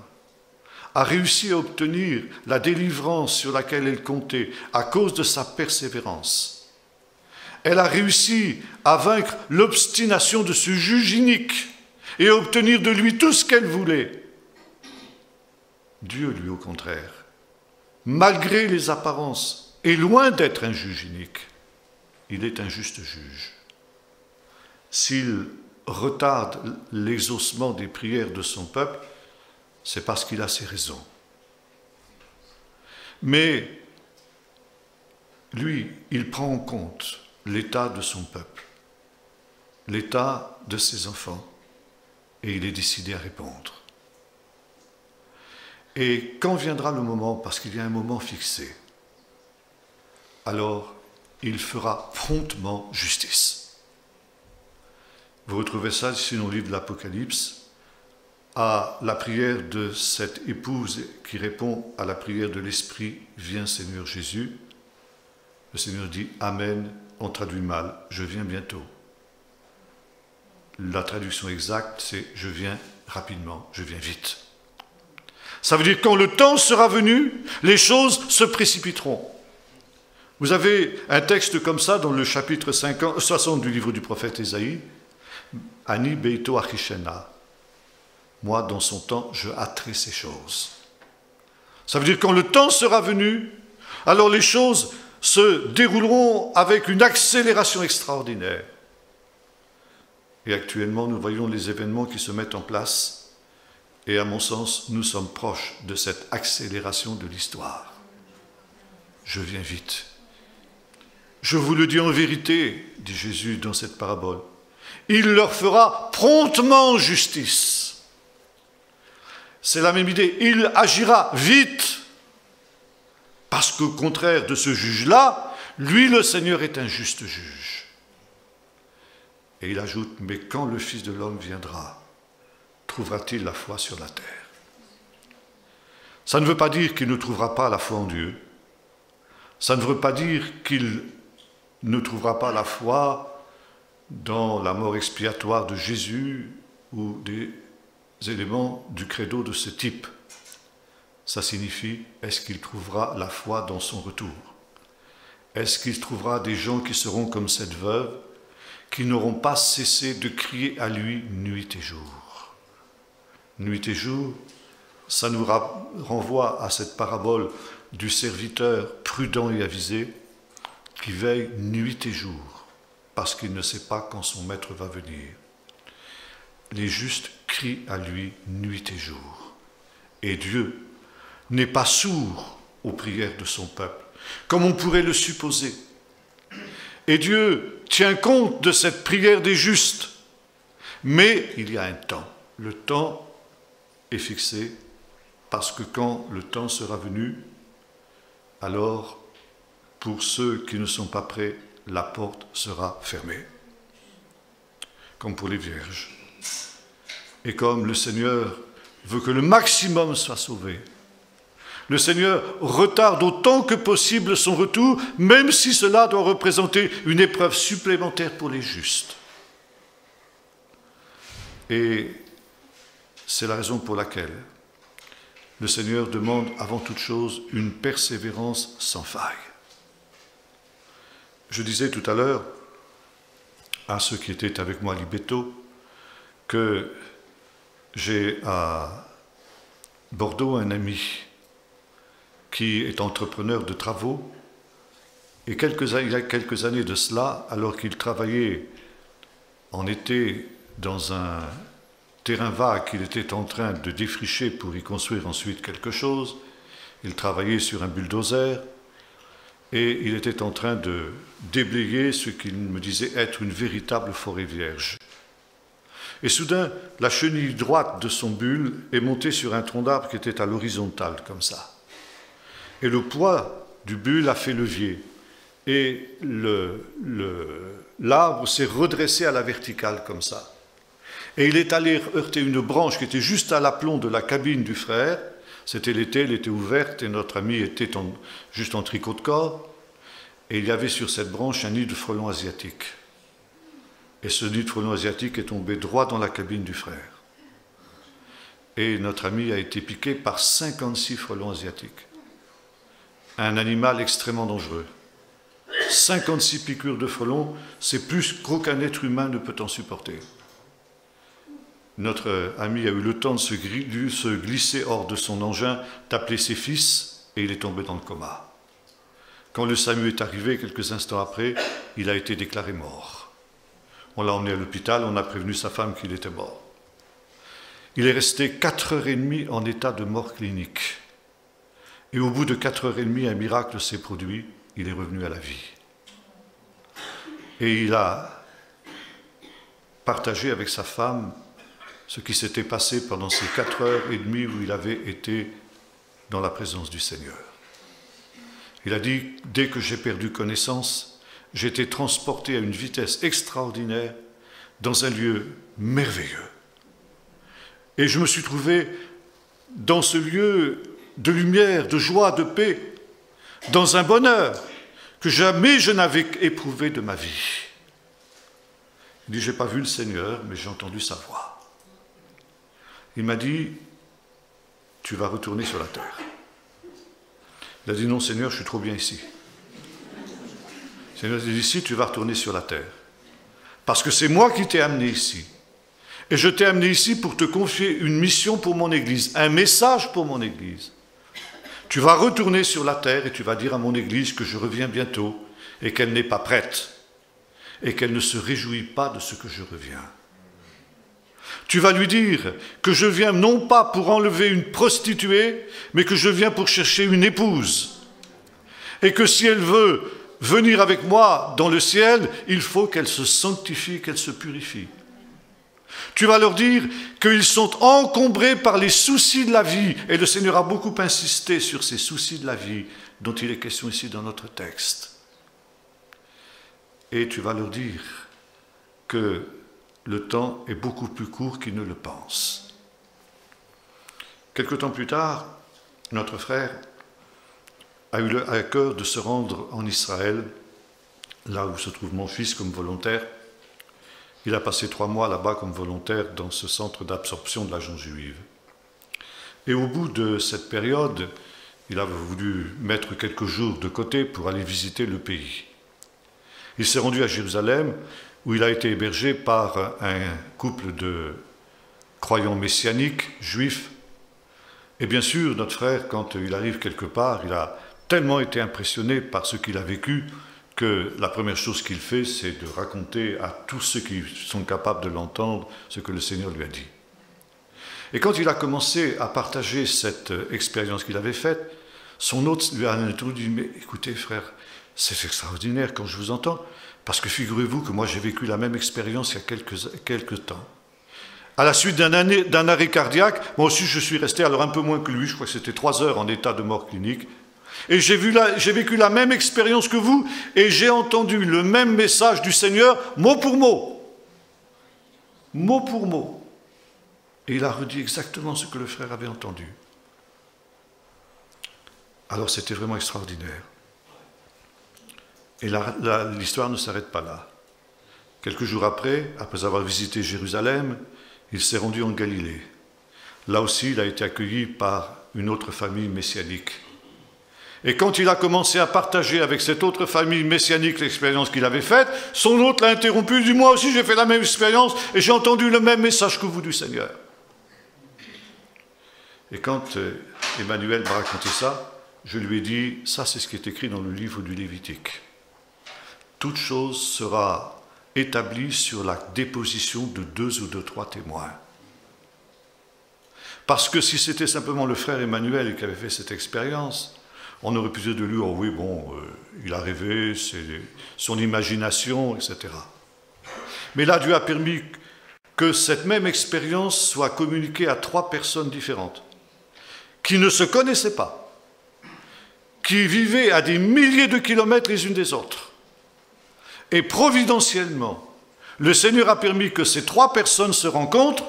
a réussi à obtenir la délivrance sur laquelle elle comptait à cause de sa persévérance, elle a réussi à vaincre l'obstination de ce juge inique et à obtenir de lui tout ce qu'elle voulait. Dieu, lui, au contraire, malgré les apparences, est loin d'être un juge inique. Il est un juste juge. S'il retarde l'exaucement des prières de son peuple, c'est parce qu'il a ses raisons. Mais lui, il prend en compte l'état de son peuple, l'état de ses enfants, et il est décidé à répondre. Et quand viendra le moment, parce qu'il y a un moment fixé, alors il fera promptement justice. Vous retrouvez ça ici dans le livre de l'Apocalypse, à la prière de cette épouse qui répond à la prière de l'Esprit, « Viens Seigneur Jésus ». Le Seigneur dit « Amen », on traduit mal, « Je viens bientôt ». La traduction exacte, c'est « Je viens rapidement, je viens vite ». Ça veut dire que quand le temps sera venu, les choses se précipiteront. Vous avez un texte comme ça dans le chapitre 60 du livre du prophète Ésaïe, « Ani beito achishena ». Moi, dans son temps, je hâterai ces choses. Ça veut dire que quand le temps sera venu, alors les choses se dérouleront avec une accélération extraordinaire. Et actuellement, nous voyons les événements qui se mettent en place. Et à mon sens, nous sommes proches de cette accélération de l'histoire. Je viens vite. Je vous le dis en vérité, dit Jésus dans cette parabole, il leur fera promptement justice. C'est la même idée, il agira vite. Parce qu'au contraire de ce juge-là, lui, le Seigneur, est un juste juge. Et il ajoute, mais quand le Fils de l'homme viendra, trouvera-t-il la foi sur la terre? Ça ne veut pas dire qu'il ne trouvera pas la foi en Dieu. Ça ne veut pas dire qu'il ne trouvera pas la foi dans la mort expiatoire de Jésus ou des éléments du credo de ce type. Ça signifie, est-ce qu'il trouvera la foi dans son retour? Est-ce qu'il trouvera des gens qui seront comme cette veuve, qui n'auront pas cessé de crier à lui nuit et jour? Nuit et jour, ça nous renvoie à cette parabole du serviteur prudent et avisé qui veille nuit et jour parce qu'il ne sait pas quand son maître va venir. Les justes crient à lui nuit et jour. Et Dieu n'est pas sourd aux prières de son peuple, comme on pourrait le supposer. Et Dieu tient compte de cette prière des justes. Mais il y a un temps. Le temps est fixé parce que quand le temps sera venu, alors, pour ceux qui ne sont pas prêts, la porte sera fermée, comme pour les vierges. Et comme le Seigneur veut que le maximum soit sauvé, le Seigneur retarde autant que possible son retour, même si cela doit représenter une épreuve supplémentaire pour les justes. Et c'est la raison pour laquelle le Seigneur demande avant toute chose une persévérance sans faille. Je disais tout à l'heure à ceux qui étaient avec moi à Libetto que j'ai à Bordeaux un ami qui est entrepreneur de travaux et il y a quelques années de cela, alors qu'il travaillait en été dans un terrain vague qu'il était en train de défricher pour y construire ensuite quelque chose. Il travaillait sur un bulldozer et il était en train de déblayer ce qu'il me disait être une véritable forêt vierge. Et soudain, la chenille droite de son bulle est montée sur un tronc d'arbre qui était à l'horizontale, comme ça. Et le poids du bulle a fait levier. Et l'arbre s'est redressé à la verticale, comme ça. Et il est allé heurter une branche qui était juste à l'aplomb de la cabine du frère. C'était l'été, elle était ouverte et notre ami était juste en tricot de corps. Et il y avait sur cette branche un nid de frelons asiatiques. Et ce nid de frelons asiatiques est tombé droit dans la cabine du frère. Et notre ami a été piqué par 56 frelons asiatiques. Un animal extrêmement dangereux. 56 piqûres de frelons, c'est plus qu'aucun être humain ne peut en supporter. Notre ami a eu le temps de se glisser hors de son engin, d'appeler ses fils, et il est tombé dans le coma. Quand le SAMU est arrivé, quelques instants après, il a été déclaré mort. On l'a emmené à l'hôpital, on a prévenu sa femme qu'il était mort. Il est resté 4h30 en état de mort clinique. Et au bout de 4h30, un miracle s'est produit, il est revenu à la vie. Et il a partagé avec sa femme ce qui s'était passé pendant ces 4h30 où il avait été dans la présence du Seigneur. Il a dit, dès que j'ai perdu connaissance, j'ai été transporté à une vitesse extraordinaire dans un lieu merveilleux. Et je me suis trouvé dans ce lieu de lumière, de joie, de paix, dans un bonheur que jamais je n'avais éprouvé de ma vie. Il dit, je n'ai pas vu le Seigneur, mais j'ai entendu sa voix. Il m'a dit, tu vas retourner sur la terre. Il a dit, non Seigneur, je suis trop bien ici. Le Seigneur a dit, ici, tu vas retourner sur la terre. Parce que c'est moi qui t'ai amené ici. Et je t'ai amené ici pour te confier une mission pour mon Église, un message pour mon Église. Tu vas retourner sur la terre et tu vas dire à mon Église que je reviens bientôt et qu'elle n'est pas prête et qu'elle ne se réjouit pas de ce que je reviens. Tu vas lui dire que je viens non pas pour enlever une prostituée, mais que je viens pour chercher une épouse. Et que si elle veut venir avec moi dans le ciel, il faut qu'elle se sanctifie, qu'elle se purifie. Tu vas leur dire qu'ils sont encombrés par les soucis de la vie. Et le Seigneur a beaucoup insisté sur ces soucis de la vie dont il est question ici dans notre texte. Et tu vas leur dire que le temps est beaucoup plus court qu'ils ne le pensent. Quelque temps plus tard, notre frère a eu à cœur de se rendre en Israël, là où se trouve mon fils comme volontaire. Il a passé 3 mois là-bas comme volontaire dans ce centre d'absorption de la gente juive. Et au bout de cette période, il a voulu mettre quelques jours de côté pour aller visiter le pays. Il s'est rendu à Jérusalem, où il a été hébergé par un couple de croyants messianiques, juifs. Et bien sûr, notre frère, quand il arrive quelque part, il a tellement été impressionné par ce qu'il a vécu que la première chose qu'il fait, c'est de raconter à tous ceux qui sont capables de l'entendre ce que le Seigneur lui a dit. Et quand il a commencé à partager cette expérience qu'il avait faite, son hôte lui a introduit, mais écoutez frère, c'est extraordinaire quand je vous entends, parce que figurez-vous que moi j'ai vécu la même expérience il y a quelques temps. À la suite d'un arrêt cardiaque, moi aussi je suis resté, alors un peu moins que lui, je crois que c'était 3 heures en état de mort clinique, et j'ai vécu la même expérience que vous, et j'ai entendu le même message du Seigneur, mot pour mot. Mot pour mot. Et il a redit exactement ce que le frère avait entendu. Alors c'était vraiment extraordinaire. Et l'histoire ne s'arrête pas là. Quelques jours après avoir visité Jérusalem, il s'est rendu en Galilée. Là aussi, il a été accueilli par une autre famille messianique. Et quand il a commencé à partager avec cette autre famille messianique l'expérience qu'il avait faite, son hôte l'a interrompu, il dit « Moi aussi j'ai fait la même expérience et j'ai entendu le même message que vous du Seigneur. » Et quand Emmanuel m'a raconté ça, je lui ai dit « Ça c'est ce qui est écrit dans le livre du Lévitique. Toute chose sera établie sur la déposition de 2 ou de 3 témoins. » Parce que si c'était simplement le frère Emmanuel qui avait fait cette expérience, on aurait pu dire de lui, oh oui, bon, il a rêvé, c'est son imagination, etc. Mais là, Dieu a permis que cette même expérience soit communiquée à 3 personnes différentes, qui ne se connaissaient pas, qui vivaient à des milliers de kilomètres les unes des autres. Et providentiellement, le Seigneur a permis que ces 3 personnes se rencontrent,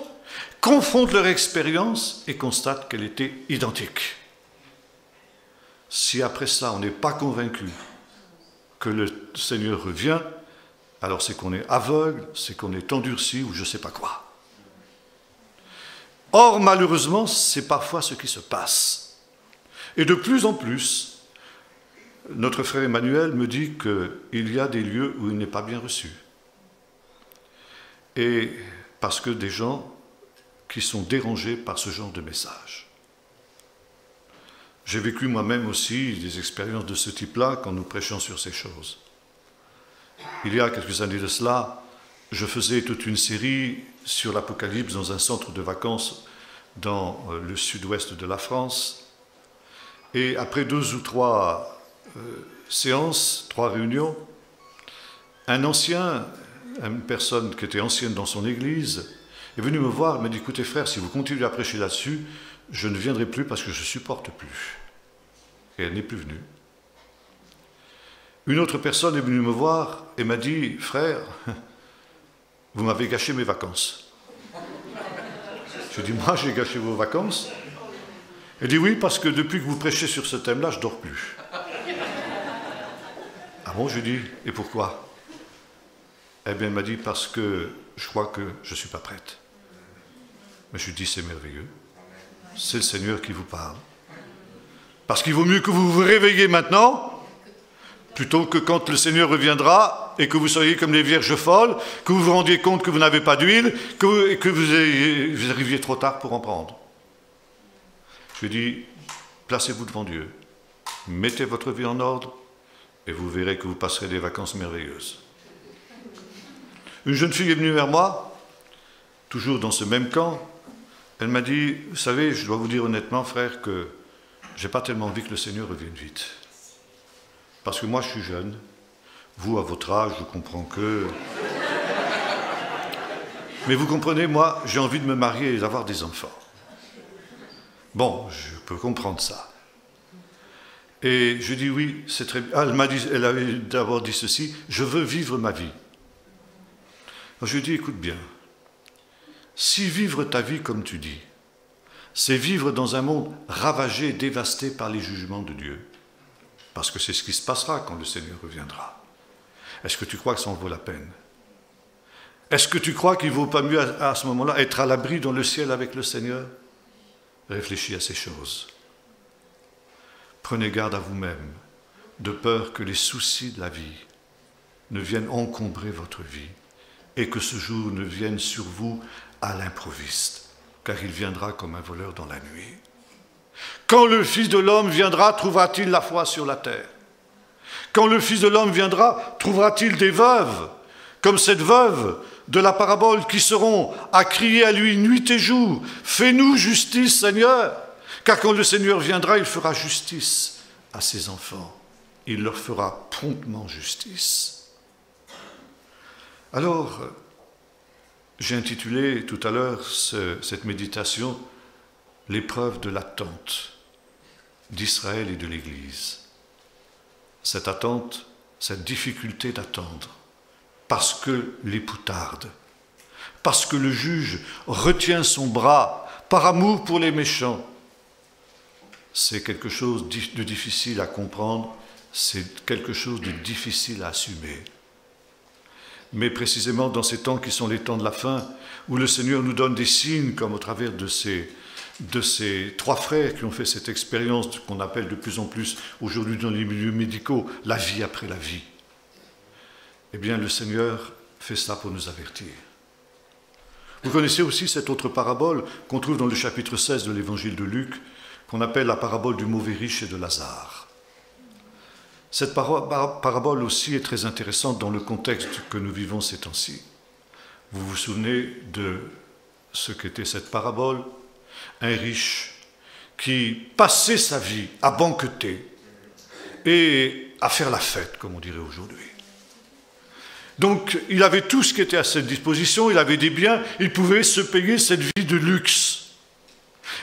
confondent leur expérience et constatent qu'elle était identique. Si après ça, on n'est pas convaincu que le Seigneur revient, alors c'est qu'on est aveugle, c'est qu'on est endurci ou je ne sais pas quoi. Or, malheureusement, c'est parfois ce qui se passe. Et de plus en plus, notre frère Emmanuel me dit qu'il y a des lieux où il n'est pas bien reçu. Et parce que des gens qui sont dérangés par ce genre de message. J'ai vécu moi-même aussi des expériences de ce type-là quand nous prêchions sur ces choses. Il y a quelques années de cela, je faisais toute une série sur l'Apocalypse dans un centre de vacances dans le sud-ouest de la France. Et après 2 ou 3 séances, 3 réunions, une personne qui était ancienne dans son église, est venu me voir et m'a dit « Écoutez frère, si vous continuez à prêcher là-dessus, je ne viendrai plus parce que je ne supporte plus. » Et elle n'est plus venue. Une autre personne est venue me voir et m'a dit « Frère, vous m'avez gâché mes vacances. » Je dis « Moi, j'ai gâché vos vacances ?» Elle dit « Oui, parce que depuis que vous prêchez sur ce thème-là, je ne dors plus. » Ah bon, je lui dis « Et pourquoi ?» Eh bien, elle m'a dit « Parce que je crois que je ne suis pas prête. » Mais je lui dis « C'est merveilleux. C'est le Seigneur qui vous parle. Parce qu'il vaut mieux que vous vous réveillez maintenant, plutôt que quand le Seigneur reviendra et que vous soyez comme les vierges folles, que vous vous rendiez compte que vous n'avez pas d'huile, que vous arriviez trop tard pour en prendre. » Je lui dis « Placez-vous devant Dieu, mettez votre vie en ordre et vous verrez que vous passerez des vacances merveilleuses. » Une jeune fille est venue vers moi, toujours dans ce même camp. Elle m'a dit, vous savez, je dois vous dire honnêtement, frère, que je n'ai pas tellement envie que le Seigneur revienne vite. Parce que moi, je suis jeune. Vous, à votre âge, je comprends que... Mais vous comprenez, moi, j'ai envie de me marier et d'avoir des enfants. Bon, je peux comprendre ça. Et je dis oui, c'est très bien. Elle avait d'abord dit ceci, je veux vivre ma vie. Alors je lui dis, écoute bien, si vivre ta vie comme tu dis, c'est vivre dans un monde ravagé et dévasté par les jugements de Dieu, parce que c'est ce qui se passera quand le Seigneur reviendra. Est-ce que tu crois que ça en vaut la peine? Est-ce que tu crois qu'il ne vaut pas mieux à ce moment-là être à l'abri dans le ciel avec le Seigneur? Réfléchis à ces choses. Prenez garde à vous-même, de peur que les soucis de la vie ne viennent encombrer votre vie et que ce jour ne vienne sur vous à l'improviste, car il viendra comme un voleur dans la nuit. Quand le Fils de l'homme viendra, trouvera-t-il la foi sur la terre? Quand le Fils de l'homme viendra, trouvera-t-il des veuves, comme cette veuve de la parabole, qui seront à crier à lui nuit et jour, « Fais-nous justice, Seigneur !» Car quand le Seigneur viendra, il fera justice à ses enfants. Il leur fera promptement justice. Alors, j'ai intitulé tout à l'heure cette méditation « L'épreuve de l'attente d'Israël et de l'Église ». Cette attente, cette difficulté d'attendre, parce que l'époux tarde, parce que le juge retient son bras par amour pour les méchants. C'est quelque chose de difficile à comprendre, c'est quelque chose de difficile à assumer. Mais précisément dans ces temps qui sont les temps de la fin, où le Seigneur nous donne des signes, comme au travers de ces trois frères qui ont fait cette expérience qu'on appelle de plus en plus aujourd'hui dans les milieux médicaux, la vie après la vie. Eh bien, le Seigneur fait cela pour nous avertir. Vous connaissez aussi cette autre parabole qu'on trouve dans le chapitre 16 de l'évangile de Luc, qu'on appelle la parabole du mauvais riche et de Lazare. Cette parabole aussi est très intéressante dans le contexte que nous vivons ces temps-ci. Vous vous souvenez de ce qu'était cette parabole? Un riche qui passait sa vie à banqueter et à faire la fête, comme on dirait aujourd'hui. Donc, il avait tout ce qui était à sa disposition, il avait des biens, il pouvait se payer cette vie de luxe.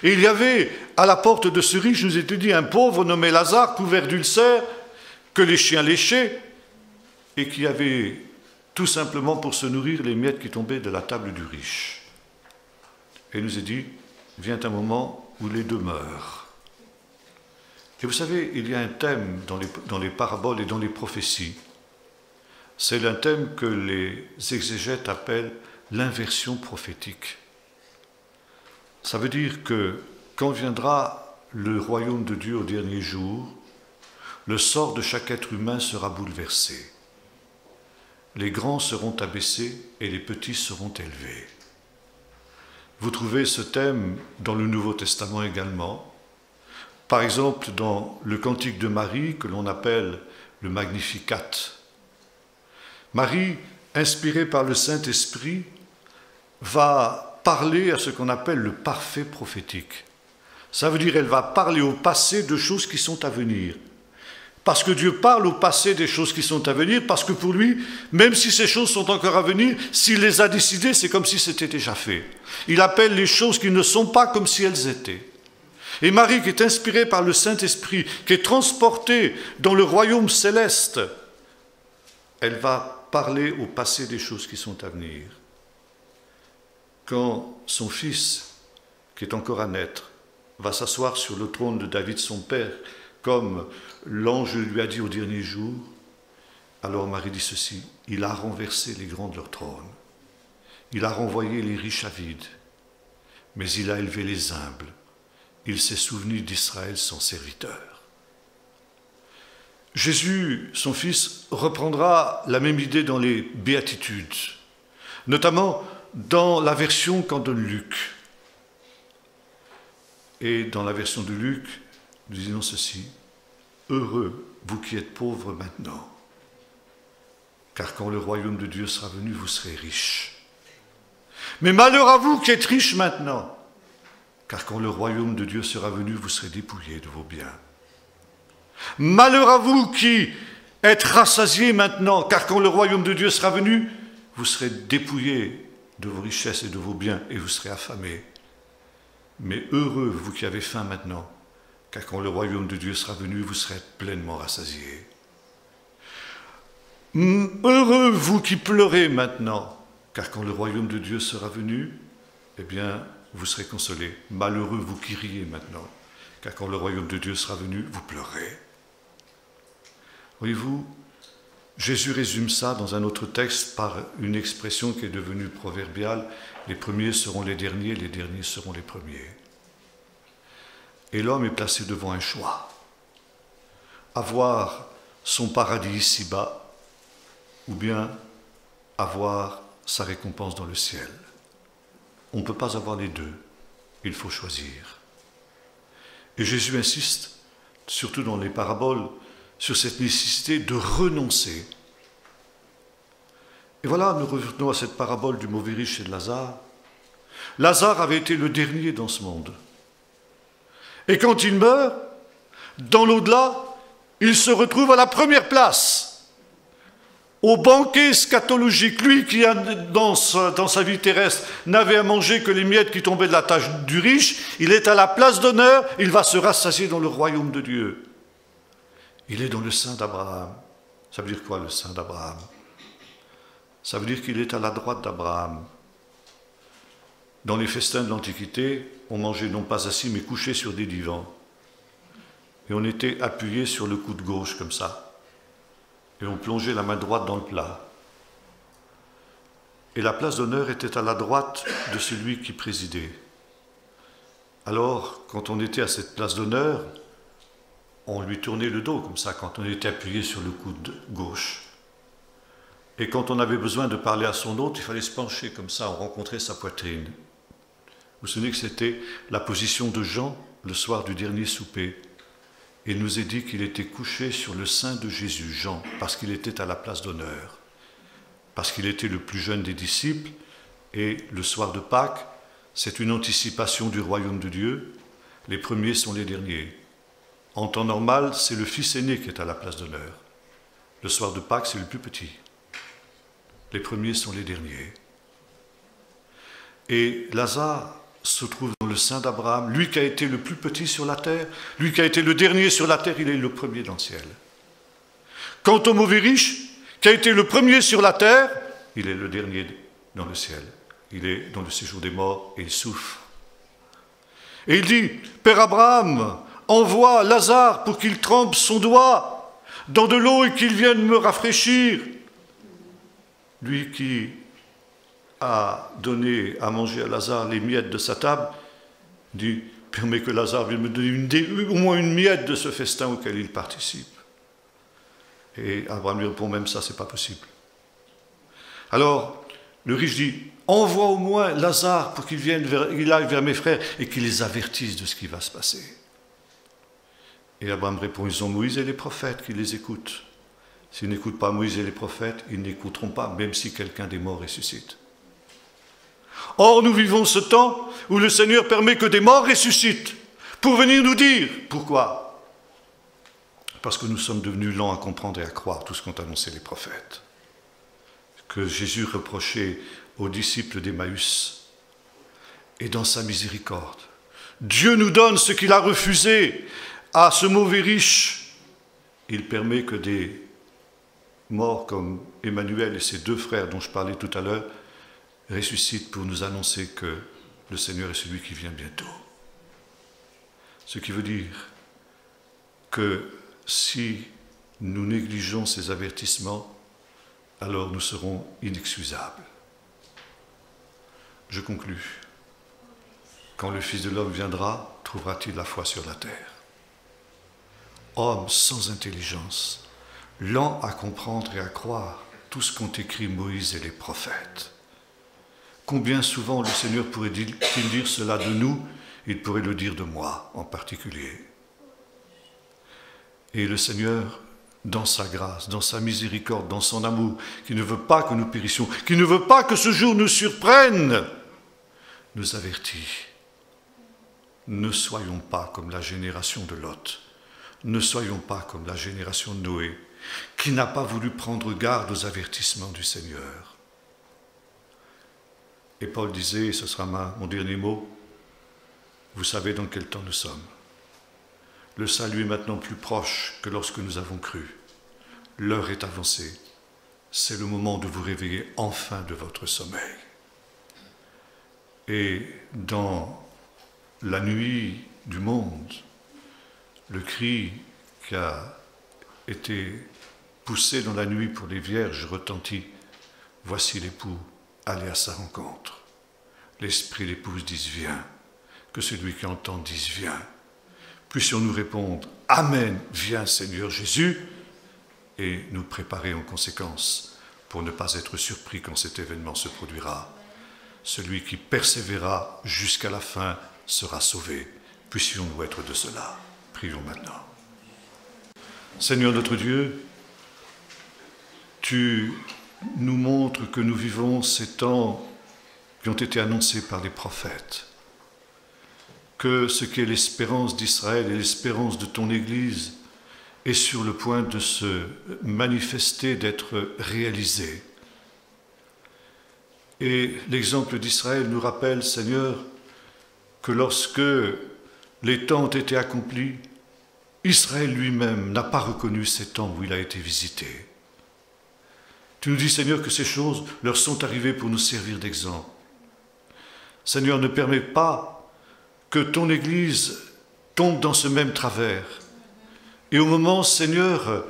Et il y avait, à la porte de ce riche, nous était dit, un pauvre nommé Lazare, couvert d'ulcères, que les chiens léchaient, et qui avait tout simplement pour se nourrir les miettes qui tombaient de la table du riche. Et il nous est dit, vient un moment où les deux meurent. Et vous savez, il y a un thème dans les paraboles et dans les prophéties. C'est un thème que les exégètes appellent l'inversion prophétique. Ça veut dire que quand viendra le royaume de Dieu au dernier jour, le sort de chaque être humain sera bouleversé. Les grands seront abaissés et les petits seront élevés. Vous trouvez ce thème dans le Nouveau Testament également. Par exemple, dans le Cantique de Marie, que l'on appelle le Magnificat. Marie, inspirée par le Saint-Esprit, va parler à ce qu'on appelle le parfait prophétique. Ça veut dire qu'elle va parler au passé de choses qui sont à venir. Parce que Dieu parle au passé des choses qui sont à venir, parce que pour lui, même si ces choses sont encore à venir, s'il les a décidées, c'est comme si c'était déjà fait. Il appelle les choses qui ne sont pas comme si elles étaient. Et Marie, qui est inspirée par le Saint-Esprit, qui est transportée dans le royaume céleste, elle va parler au passé des choses qui sont à venir. Quand son fils, qui est encore à naître, va s'asseoir sur le trône de David, son père, comme l'ange lui a dit au dernier jour, alors Marie dit ceci, il a renversé les grands de leur trône, il a renvoyé les riches à vide, mais il a élevé les humbles, il s'est souvenu d'Israël son serviteur. Jésus, son fils, reprendra la même idée dans les béatitudes, notamment dans la version qu'en donne Luc. Et dans la version de Luc, nous disons ceci, « Heureux, vous qui êtes pauvres maintenant, car quand le royaume de Dieu sera venu, vous serez riches. Mais malheur à vous qui êtes riches maintenant, car quand le royaume de Dieu sera venu, vous serez dépouillés de vos biens. Malheur à vous qui êtes rassasiés maintenant, car quand le royaume de Dieu sera venu, vous serez dépouillés de vos richesses et de vos biens, et vous serez affamés. Mais heureux, vous qui avez faim maintenant, car quand le royaume de Dieu sera venu, vous serez pleinement rassasiés. Heureux, vous qui pleurez maintenant, car quand le royaume de Dieu sera venu, eh bien, vous serez consolés. Malheureux, vous qui riez maintenant, car quand le royaume de Dieu sera venu, vous pleurez. Voyez-vous, Jésus résume ça dans un autre texte par une expression qui est devenue proverbiale. Les premiers seront les derniers seront les premiers. Et l'homme est placé devant un choix. Avoir son paradis ici-bas ou bien avoir sa récompense dans le ciel. On ne peut pas avoir les deux. Il faut choisir. Et Jésus insiste, surtout dans les paraboles, sur cette nécessité de renoncer. Et voilà, nous revenons à cette parabole du mauvais riche et de Lazare. Lazare avait été le dernier dans ce monde. Et quand il meurt, dans l'au-delà, il se retrouve à la première place, au banquet scatologique. Lui qui, dans sa vie terrestre, n'avait à manger que les miettes qui tombaient de la tâche du riche, il est à la place d'honneur, il va se rassasier dans le royaume de Dieu. Il est dans le sein d'Abraham. Ça veut dire quoi, le sein d'Abraham? Ça veut dire qu'il est à la droite d'Abraham. Dans les festins de l'Antiquité, on mangeait non pas assis, mais couché sur des divans. Et on était appuyé sur le coude gauche, comme ça. Et on plongeait la main droite dans le plat. Et la place d'honneur était à la droite de celui qui présidait. Alors, quand on était à cette place d'honneur, on lui tournait le dos, comme ça, quand on était appuyé sur le coude gauche. Et quand on avait besoin de parler à son hôte, il fallait se pencher comme ça, on rencontrait sa poitrine. Vous vous souvenez que c'était la position de Jean le soir du dernier souper. Il nous est dit qu'il était couché sur le sein de Jésus, Jean, parce qu'il était à la place d'honneur, parce qu'il était le plus jeune des disciples, et le soir de Pâques, c'est une anticipation du royaume de Dieu. Les premiers sont les derniers. En temps normal, c'est le fils aîné qui est à la place d'honneur. Le soir de Pâques, c'est le plus petit. Les premiers sont les derniers. Et Lazare se trouve dans le sein d'Abraham, lui qui a été le plus petit sur la terre, lui qui a été le dernier sur la terre, il est le premier dans le ciel. Quant au mauvais riche, qui a été le premier sur la terre, il est le dernier dans le ciel. Il est dans le séjour des morts et il souffre. Et il dit, Père Abraham, envoie Lazare pour qu'il trempe son doigt dans de l'eau et qu'il vienne me rafraîchir. Lui qui a donné à manger à Lazare les miettes de sa table, dit, permets que Lazare vienne me donner au moins une miette de ce festin auquel il participe. Et Abraham lui répond, même ça, c'est pas possible. Alors, le riche dit, envoie au moins Lazare pour qu'il aille vers mes frères et qu'il les avertisse de ce qui va se passer. Et Abraham répond, ils ont Moïse et les prophètes qui les écoutent. S'ils n'écoutent pas Moïse et les prophètes, ils n'écouteront pas, même si quelqu'un des morts ressuscite. Or, nous vivons ce temps où le Seigneur permet que des morts ressuscitent pour venir nous dire. Pourquoi? Parce que nous sommes devenus lents à comprendre et à croire tout ce qu'ont annoncé les prophètes. Que Jésus reprochait aux disciples d'Emmaüs. Et dans sa miséricorde, Dieu nous donne ce qu'il a refusé à ce mauvais riche. Il permet que des morts comme Emmanuel et ses deux frères dont je parlais tout à l'heure ressuscitent pour nous annoncer que le Seigneur est celui qui vient bientôt. Ce qui veut dire que si nous négligeons ces avertissements, alors nous serons inexcusables. Je conclus. Quand le Fils de l'homme viendra, trouvera-t-il la foi sur la terre? Homme sans intelligence, lent à comprendre et à croire tout ce qu'ont écrit Moïse et les prophètes. Combien souvent le Seigneur pourrait-il dire cela de nous? Il pourrait le dire de moi en particulier. Et le Seigneur, dans sa grâce, dans sa miséricorde, dans son amour, qui ne veut pas que nous périssions, qui ne veut pas que ce jour nous surprenne, nous avertit. Ne soyons pas comme la génération de Lot, ne soyons pas comme la génération de Noé, qui n'a pas voulu prendre garde aux avertissements du Seigneur. Et Paul disait, et ce sera mon dernier mot, vous savez dans quel temps nous sommes. Le salut est maintenant plus proche que lorsque nous avons cru. L'heure est avancée. C'est le moment de vous réveiller enfin de votre sommeil. Et dans la nuit du monde, le cri qui a été poussée dans la nuit pour les vierges retentit. Voici l'époux, allez à sa rencontre. L'esprit et l'épouse disent viens. Que celui qui entend dise viens. Puissions-nous répondre Amen, viens Seigneur Jésus, et nous préparer en conséquence pour ne pas être surpris quand cet événement se produira. Celui qui persévérera jusqu'à la fin sera sauvé. Puissions-nous être de cela. Prions maintenant. Seigneur notre Dieu, tu nous montres que nous vivons ces temps qui ont été annoncés par les prophètes, que ce qui est l'espérance d'Israël et l'espérance de ton Église est sur le point de se manifester, d'être réalisé. Et l'exemple d'Israël nous rappelle, Seigneur, que lorsque les temps ont été accomplis, Israël lui-même n'a pas reconnu ces temps où il a été visité. Tu nous dis, Seigneur, que ces choses leur sont arrivées pour nous servir d'exemple. Seigneur, ne permets pas que ton Église tombe dans ce même travers. Et au moment, Seigneur,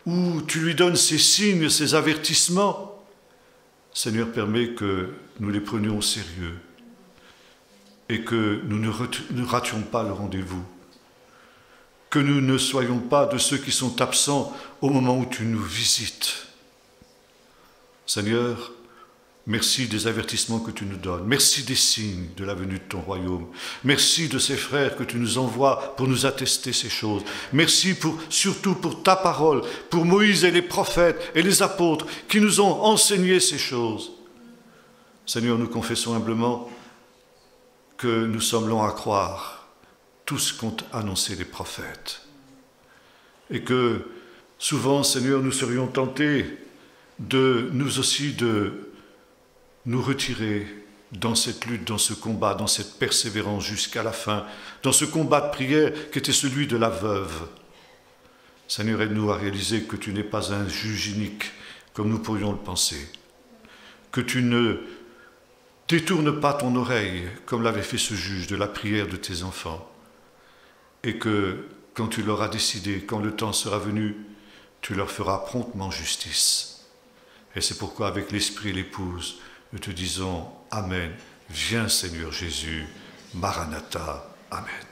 où tu lui donnes ces signes, ces avertissements, Seigneur, permets que nous les prenions au sérieux et que nous ne rations pas le rendez-vous, que nous ne soyons pas de ceux qui sont absents au moment où tu nous visites. Seigneur, merci des avertissements que tu nous donnes. Merci des signes de la venue de ton royaume. Merci de ces frères que tu nous envoies pour nous attester ces choses. Merci surtout pour ta parole, pour Moïse et les prophètes et les apôtres qui nous ont enseigné ces choses. Seigneur, nous confessons humblement que nous sommes longs à croire tout ce qu'ont annoncé les prophètes. Et que souvent, Seigneur, nous serions tentés de nous retirer dans cette lutte, dans ce combat, dans cette persévérance jusqu'à la fin, dans ce combat de prière qui était celui de la veuve. Seigneur, aide-nous à réaliser que tu n'es pas un juge unique, comme nous pourrions le penser, que tu ne détournes pas ton oreille, comme l'avait fait ce juge, de la prière de tes enfants, et que, quand tu l'auras décidé, quand le temps sera venu, tu leur feras promptement justice. Et c'est pourquoi, avec l'Esprit et l'Épouse, nous te disons Amen. Viens Seigneur Jésus. Maranatha. Amen.